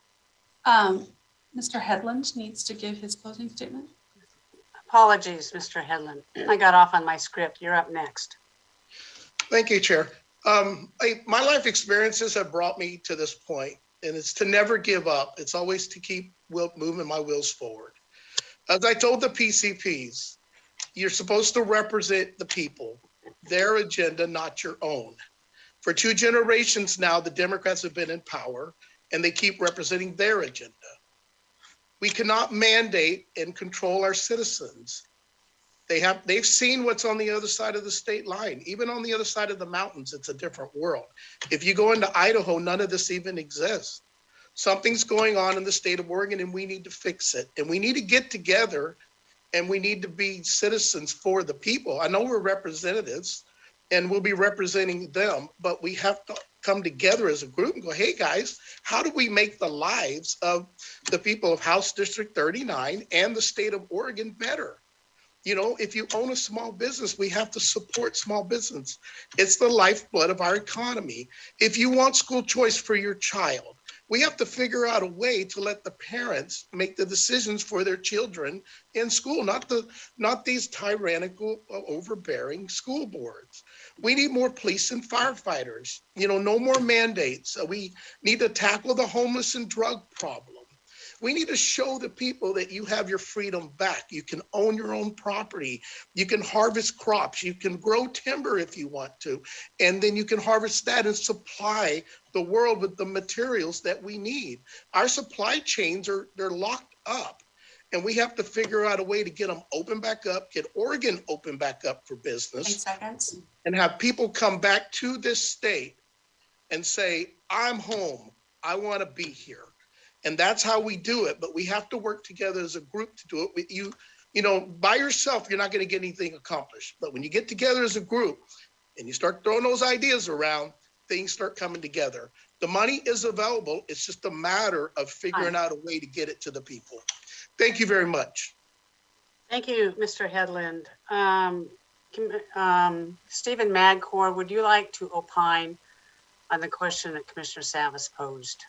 Mr. Hedlund needs to give his closing statement. Apologies, Mr. Hedlund. I got off on my script. You're up next. Thank you, Chair. My life experiences have brought me to this point, and it's to never give up. It's always to keep moving my wheels forward. As I told the PCPs, you're supposed to represent the people, their agenda, not your own. For 2 generations now, the Democrats have been in power, and they keep representing their agenda. We cannot mandate and control our citizens. They've seen what's on the other side of the state line. Even on the other side of the mountains, it's a different world. If you go into Idaho, none of this even exists. Something's going on in the state of Oregon, and we need to fix it. And we need to get together, and we need to be citizens for the people. I know we're representatives, and we'll be representing them, but we have to come together as a group and go, hey guys, how do we make the lives of the people of House District 39 and the state of Oregon better? If you own a small business, we have to support small business. It's the lifeblood of our economy. If you want school choice for your child, we have to figure out a way to let the parents make the decisions for their children in school, not these tyrannical, overbearing school boards. We need more police and firefighters, no more mandates. We need to tackle the homeless and drug problem. We need to show the people that you have your freedom back. You can own your own property. You can harvest crops. You can grow timber if you want to. And then you can harvest that and supply the world with the materials that we need. Our supply chains they're locked up. And we have to figure out a way to get them open back up, get Oregon open back up for business. 8 seconds. And have people come back to this state and say, I'm home. I want to be here. And that's how we do it. But we have to work together as a group to do it. By yourself, you're not going to get anything accomplished. But when you get together as a group and you start throwing those ideas around, things start coming together. The money is available. It's just a matter of figuring out a way to get it to the people. Thank you very much. Thank you, Mr. Hedlund. Stephen Madcor, would you like to opine on the question that Commissioner Savas posed?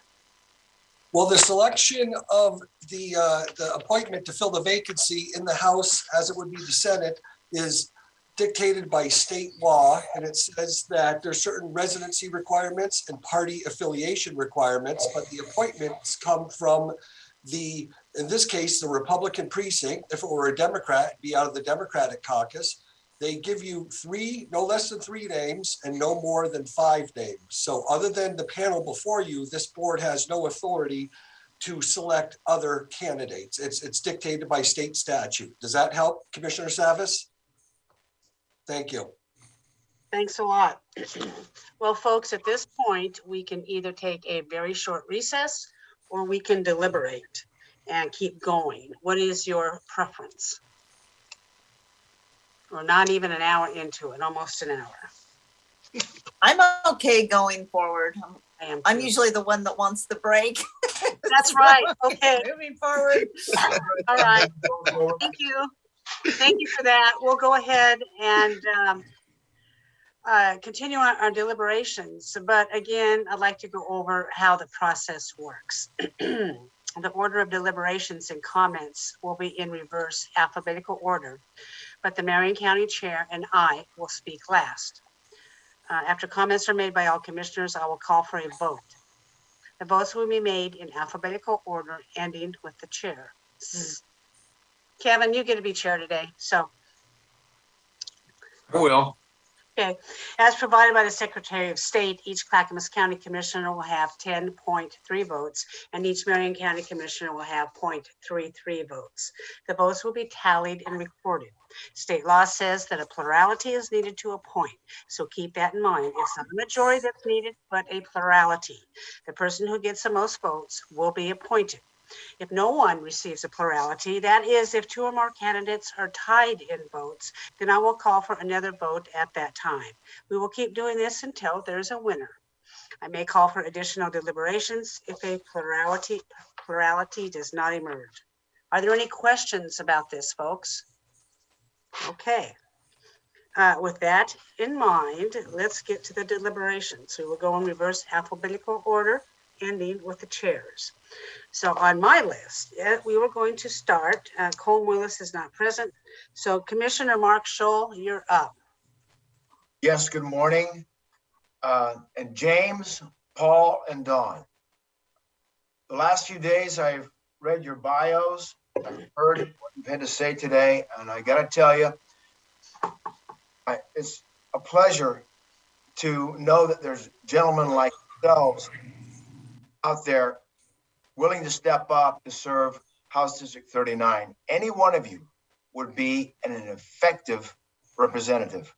Well, the selection of the appointment to fill the vacancy in the House, as it would be the Senate, is dictated by state law, and it says that there's certain residency requirements and party affiliation requirements, but the appointments come from the, in this case, the Republican precinct. If it were a Democrat, it'd be out of the Democratic caucus. They give you no less than 3 names and no more than 5 names. So other than the panel before you, this board has no authority to select other candidates. It's dictated by state statute. Does that help, Commissioner Savas? Thank you. Thanks a lot. Well, folks, at this point, we can either take a very short recess or we can deliberate and keep going. What is your preference? We're not even an hour into it, almost an hour. I'm okay going forward. I'm usually the one that wants the break. That's right. Okay. Moving forward. All right. Thank you. Thank you for that. We'll go ahead and continue our deliberations. But again, I'd like to go over how the process works. The order of deliberations and comments will be in reverse alphabetical order, but the Marion County Chair and I will speak last. After comments are made by all commissioners, I will call for a vote. The votes will be made in alphabetical order, ending with the chair. Kevin, you get to be chair today, so. I will. Okay, as provided by the Secretary of State, each Clackamas County Commissioner will have 10.3 votes, and each Marion County Commissioner will have 0.33 votes. The votes will be tallied and recorded. State law says that a plurality is needed to appoint, so keep that in mind. It's not a majority that's needed, but a plurality. The person who gets the most votes will be appointed. If no one receives a plurality, that is, if 2 or more candidates are tied in votes, then I will call for another vote at that time. We will keep doing this until there's a winner. I may call for additional deliberations if a plurality does not emerge. Are there any questions about this, folks? Okay. With that in mind, let's get to the deliberations. We will go in reverse alphabetical order, ending with the chairs. So on my list, we were going to start. Cole Willis is not present. So Commissioner Mark Scholl, you're up. Yes, good morning. And James, Paul, and Dawn. The last few days, I've read your bios. I've heard what you've had to say today, and I got to tell you, it's a pleasure to know that there's gentlemen like yourselves out there willing to step up to serve House District 39. Any one of you would be an effective representative.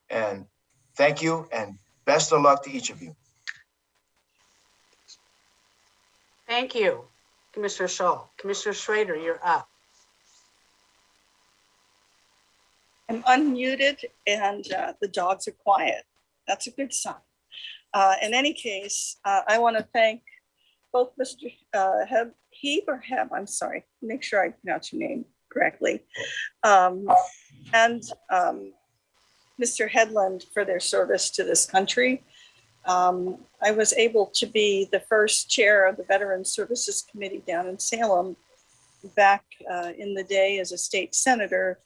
And thank you, and best of luck to each of you. Thank you, Commissioner Scholl. Commissioner Schrader, you're up. I'm unmuted and the dogs are quiet. That's a good sign. In any case, I want to thank both Mr. Heap or Heb, I'm sorry, make sure I pronounce your name correctly, and Mr. Hedlund for their service to this country. I was able to be the first chair of the Veterans Services Committee down in Salem back in the day as a state senator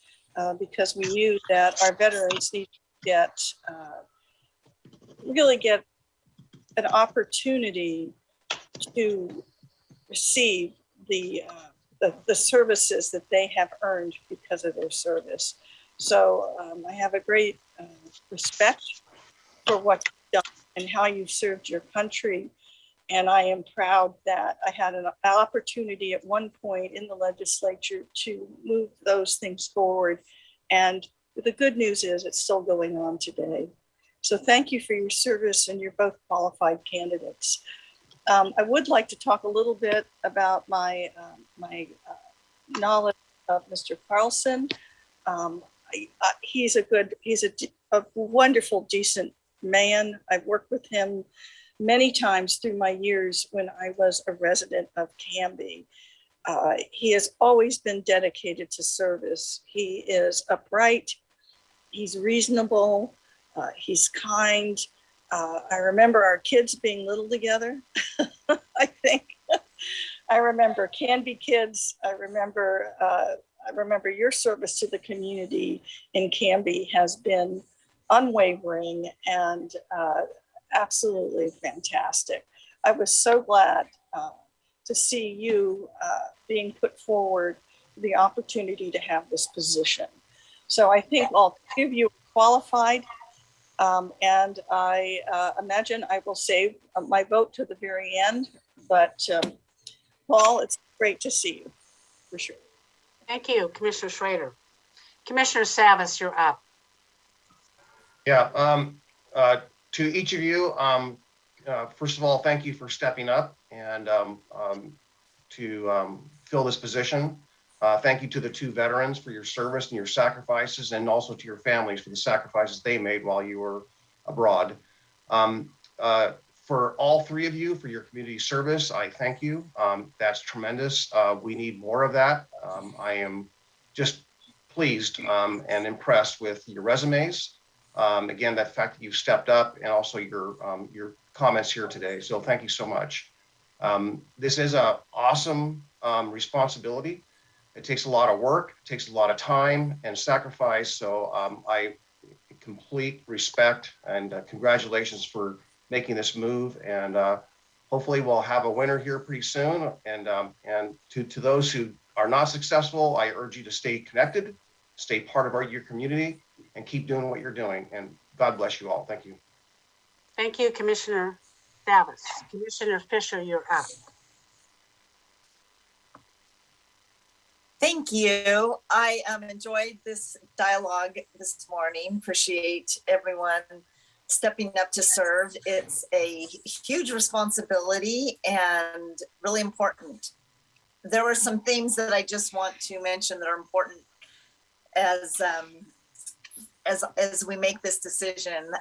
because we knew that our veterans need to really get an opportunity to receive the services that they have earned because of their service. So I have a great respect for what you've done and how you've served your country. And I am proud that I had an opportunity at one point in the legislature to move those things forward. And the good news is it's still going on today. So thank you for your service, and you're both qualified candidates. I would like to talk a little bit about my knowledge of Mr. Carlson. He's a wonderful, decent man. I've worked with him many times through my years when I was a resident of Canby. He has always been dedicated to service. He is upright. He's reasonable. He's kind. I remember our kids being little together. I think I remember Canby kids. I remember I remember your service to the community in Canby has been unwavering and absolutely fantastic. I was so glad to see you being put forward the opportunity to have this position. So I think all three of you are qualified, and I imagine I will save my vote to the very end, but Paul, it's great to see you, for sure. Thank you, Commissioner Schrader. Commissioner Savas, you're up. Yeah, to each of you, first of all, thank you for stepping up and to fill this position. Thank you to the two veterans for your service and your sacrifices, and also to your families for the sacrifices they made while you were abroad. For all three of you, for your community service, I thank you. That's tremendous. We need more of that. I am just pleased and impressed with your resumes. Again, that fact that you've stepped up, and also your comments here today. So thank you so much. This is an awesome responsibility. It takes a lot of work, it takes a lot of time and sacrifice. So I complete respect and congratulations for making this move. And hopefully we'll have a winner here pretty soon. And to those who are not successful, I urge you to stay connected, stay part of your community, and keep doing what you're doing. And God bless you all. Thank you. Thank you, Commissioner Savas. Commissioner Fisher, you're up. Thank you. I enjoyed this dialogue this morning. Appreciate everyone stepping up to serve. It's a huge responsibility and really important. There were some things that I just want to mention that are important as we make this decision.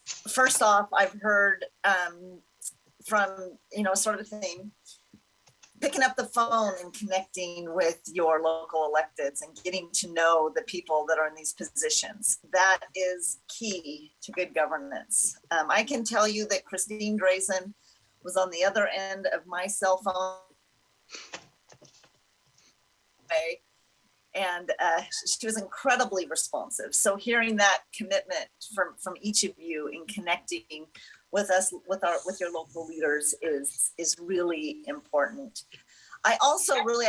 First off, I've heard from, sort of a theme, picking up the phone and connecting with your local electeds and getting to know the people that are in these positions. That is key to good governance. I can tell you that Christine Drazen was on the other end of my cell phone. And she was incredibly responsive. So hearing that commitment from each of you in connecting with us, with your local leaders is really important. I also really,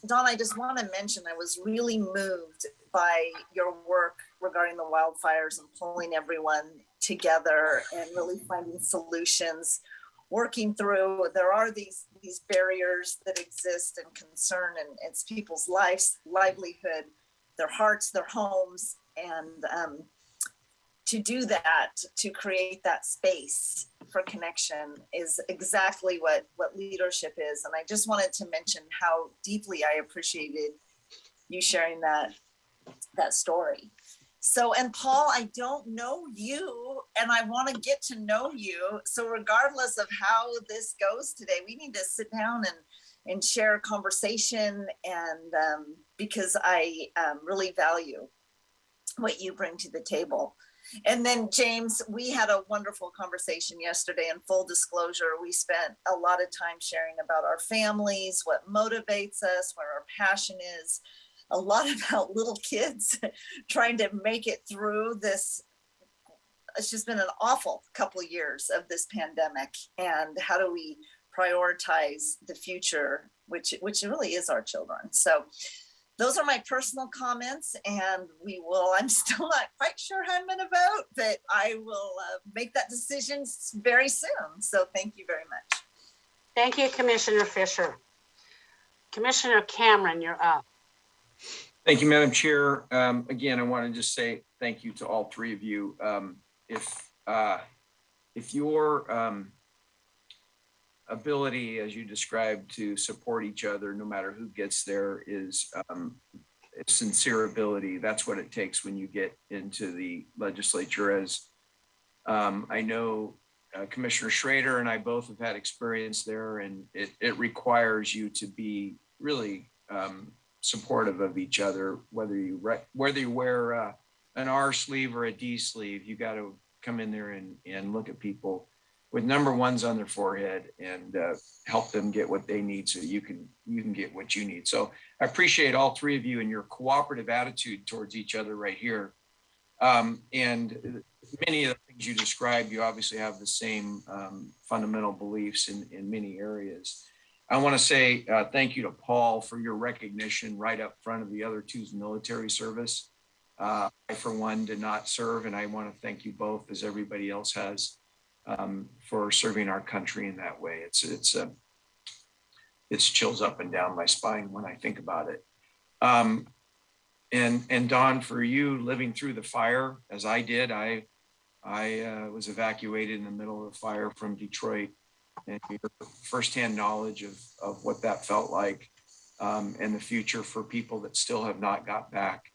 Dawn, I just want to mention, I was really moved by your work regarding the wildfires and pulling everyone together and really finding solutions, working through, there are these barriers that exist and concern, and it's people's lives, livelihood, their hearts, their homes, and to do that, to create that space for connection is exactly what leadership is. And I just wanted to mention how deeply I appreciated you sharing that story. So, and Paul, I don't know you, and I want to get to know you. So regardless of how this goes today, we need to sit down and share a conversation, and because I really value what you bring to the table. And then James, we had a wonderful conversation yesterday. In full disclosure, we spent a lot of time sharing about our families, what motivates us, where our passion is, a lot about little kids trying to make it through this. It's just been an awful couple of years of this pandemic, and how do we prioritize the future, which really is our children. So those are my personal comments, and I'm still not quite sure how I'm going to vote, but I will make that decision very soon. So thank you very much. Thank you, Commissioner Fisher. Commissioner Cameron, you're up. Thank you, Madam Chair. Again, I want to just say thank you to all three of you. If your ability, as you described, to support each other, no matter who gets there, is sincere ability, that's what it takes when you get into the legislature. As I know Commissioner Schrader and I both have had experience there, and it requires you to be really supportive of each other, whether you wear an R sleeve or a D sleeve. You got to come in there and look at people with number ones on their forehead and help them get what they need so you can get what you need. So I appreciate all three of you and your cooperative attitude towards each other right here. And many of the things you described, you obviously have the same fundamental beliefs in many areas. I want to say thank you to Paul for your recognition right up front of the other two's military service. I, for one, did not serve, and I want to thank you both, as everybody else has, for serving our country in that way. It's chills up and down my spine when I think about it. And Don, for you living through the fire as I did, I was evacuated in the middle of the fire from Detroit, and your firsthand knowledge of what that felt like, and the future for people that still have not got back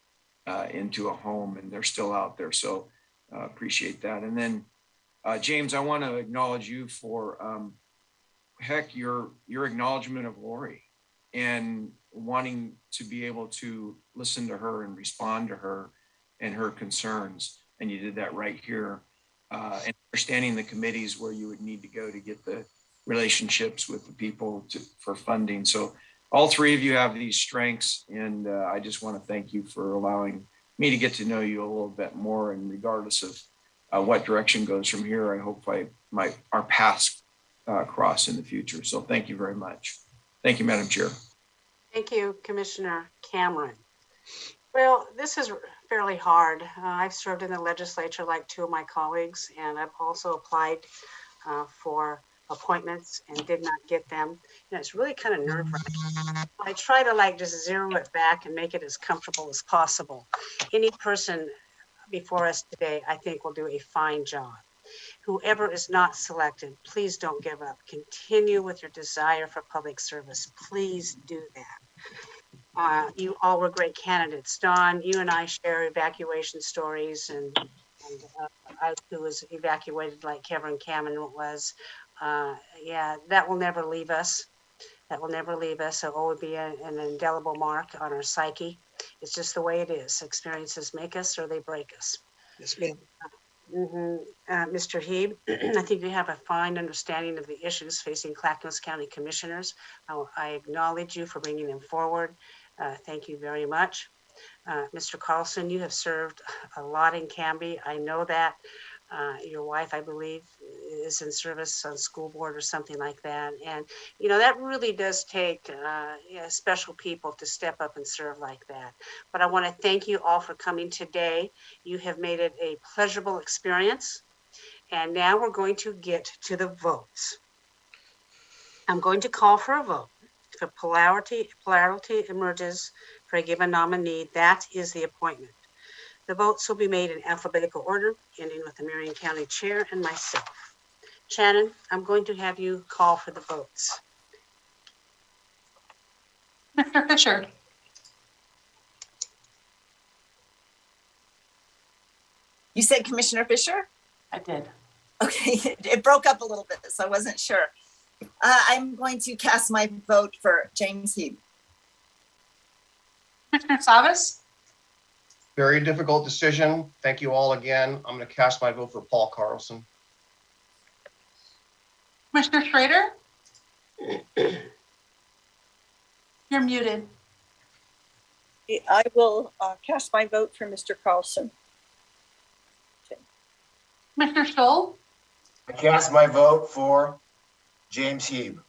into a home and they're still out there. So appreciate that. And then James, I want to acknowledge you for your acknowledgement of Lori and wanting to be able to listen to her and respond to her and her concerns. And you did that right here. And understanding the committees where you would need to go to get the relationships with the people for funding. So all three of you have these strengths, and I just want to thank you for allowing me to get to know you a little bit more. And regardless of what direction goes from here, I hope our paths cross in the future. So thank you very much. Thank you, Madam Chair. Thank you, Commissioner Cameron. Well, this is fairly hard. I've served in the legislature like two of my colleagues, and I've also applied for appointments and did not get them. And it's really kind of nerve-wracking. I try to just zero it back and make it as comfortable as possible. Any person before us today, I think, will do a fine job. Whoever is not selected, please don't give up. Continue with your desire for public service. Please do that. You all were great candidates. Don, you and I share evacuation stories, and I too was evacuated like Kevin Cameron was. Yeah, that will never leave us. That will never leave us. It will be an indelible mark on our psyche. It's just the way it is. Experiences make us or they break us. Yes, ma'am. Mr. Heeb, I think you have a fine understanding of the issues facing Clackamas County Commissioners. I acknowledge you for bringing them forward. Thank you very much. Mr. Carlson, you have served a lot in Canby. I know that. Your wife, I believe, is in service on school board or something like that. And, that really does take special people to step up and serve like that. But I want to thank you all for coming today. You have made it a pleasurable experience. And now we're going to get to the votes. I'm going to call for a vote. If a plurality emerges for a given nominee, that is the appointment. The votes will be made in alphabetical order, ending with the Marion County Chair and myself. Shannon, I'm going to have you call for the votes. Mr. Fisher. You said Commissioner Fisher? I did. Okay, it broke up a little bit, so I wasn't sure. I'm going to cast my vote for James Heap. Commissioner Savas. Very difficult decision. Thank you all again. I'm going to cast my vote for Paul Carlson. Commissioner Schrader. You're muted. I will cast my vote for Mr. Carlson. Commissioner Stoll. I cast my vote for James Heeb.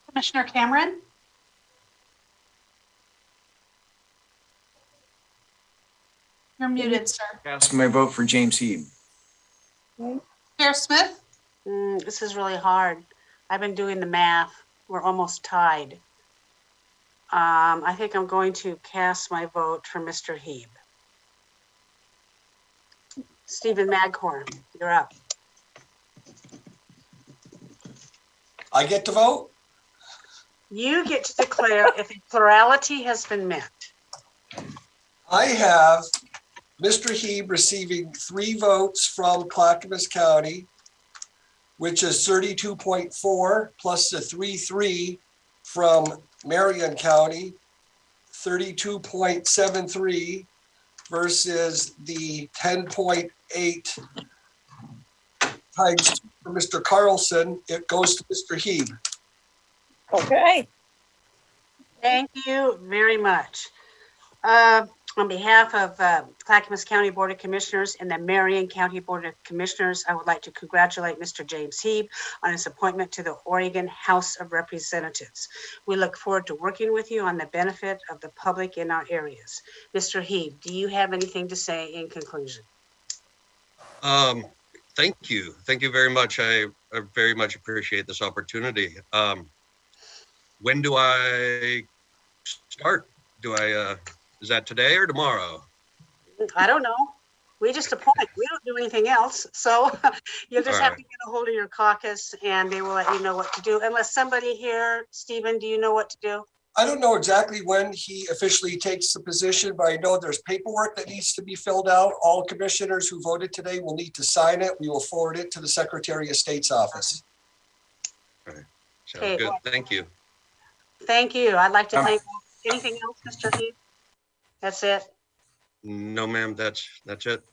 Commissioner Cameron. You're muted, sir. Ask my vote for James Heeb. Chair Smith. This is really hard. I've been doing the math. We're almost tied. I think I'm going to cast my vote for Mr. Heeb. Stephen Madcor, you're up. I get to vote? You get to declare if a plurality has been met. I have Mr. Heeb receiving 3 votes from Clackamas County, which is 32.4 plus the 3.3 from Marion County, 32.73 versus the 10.8 times 2 for Mr. Carlson. It goes to Mr. Heeb. Okay. Thank you very much. On behalf of Clackamas County Board of Commissioners and the Marion County Board of Commissioners, I would like to congratulate Mr. James Heeb on his appointment to the Oregon House of Representatives. We look forward to working with you on the benefit of the public in our areas. Mr. Heeb, do you have anything to say in conclusion? Thank you. Thank you very much. I very much appreciate this opportunity. When do I start? Is that today or tomorrow? I don't know. We just appoint. We don't do anything else. So you'll just have to get a hold of your caucus and they will let you know what to do. Unless somebody here, Stephen, do you know what to do? I don't know exactly when he officially takes the position, but I know there's paperwork that needs to be filled out. All commissioners who voted today will need to sign it. We will forward it to the Secretary of State's office. Okay. Sounds good. Thank you. Thank you. I'd like to thank, anything else, Mr. Heath? That's it. No, ma'am, that's it.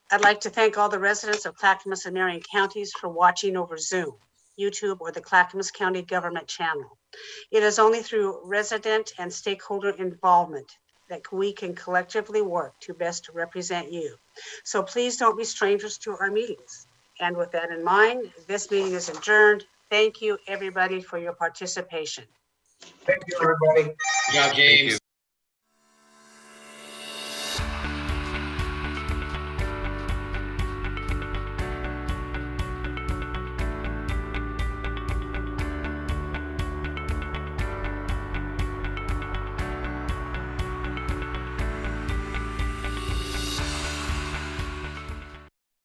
I'd like to thank all the residents of Clackamas and Marion counties for watching over Zoom, YouTube, or the Clackamas County Government channel. It is only through resident and stakeholder involvement that we can collectively work to best represent you. So please don't be strangers to our meetings. And with that in mind, this meeting is adjourned. Thank you, everybody, for your participation. Thank you, everybody. Good job, James.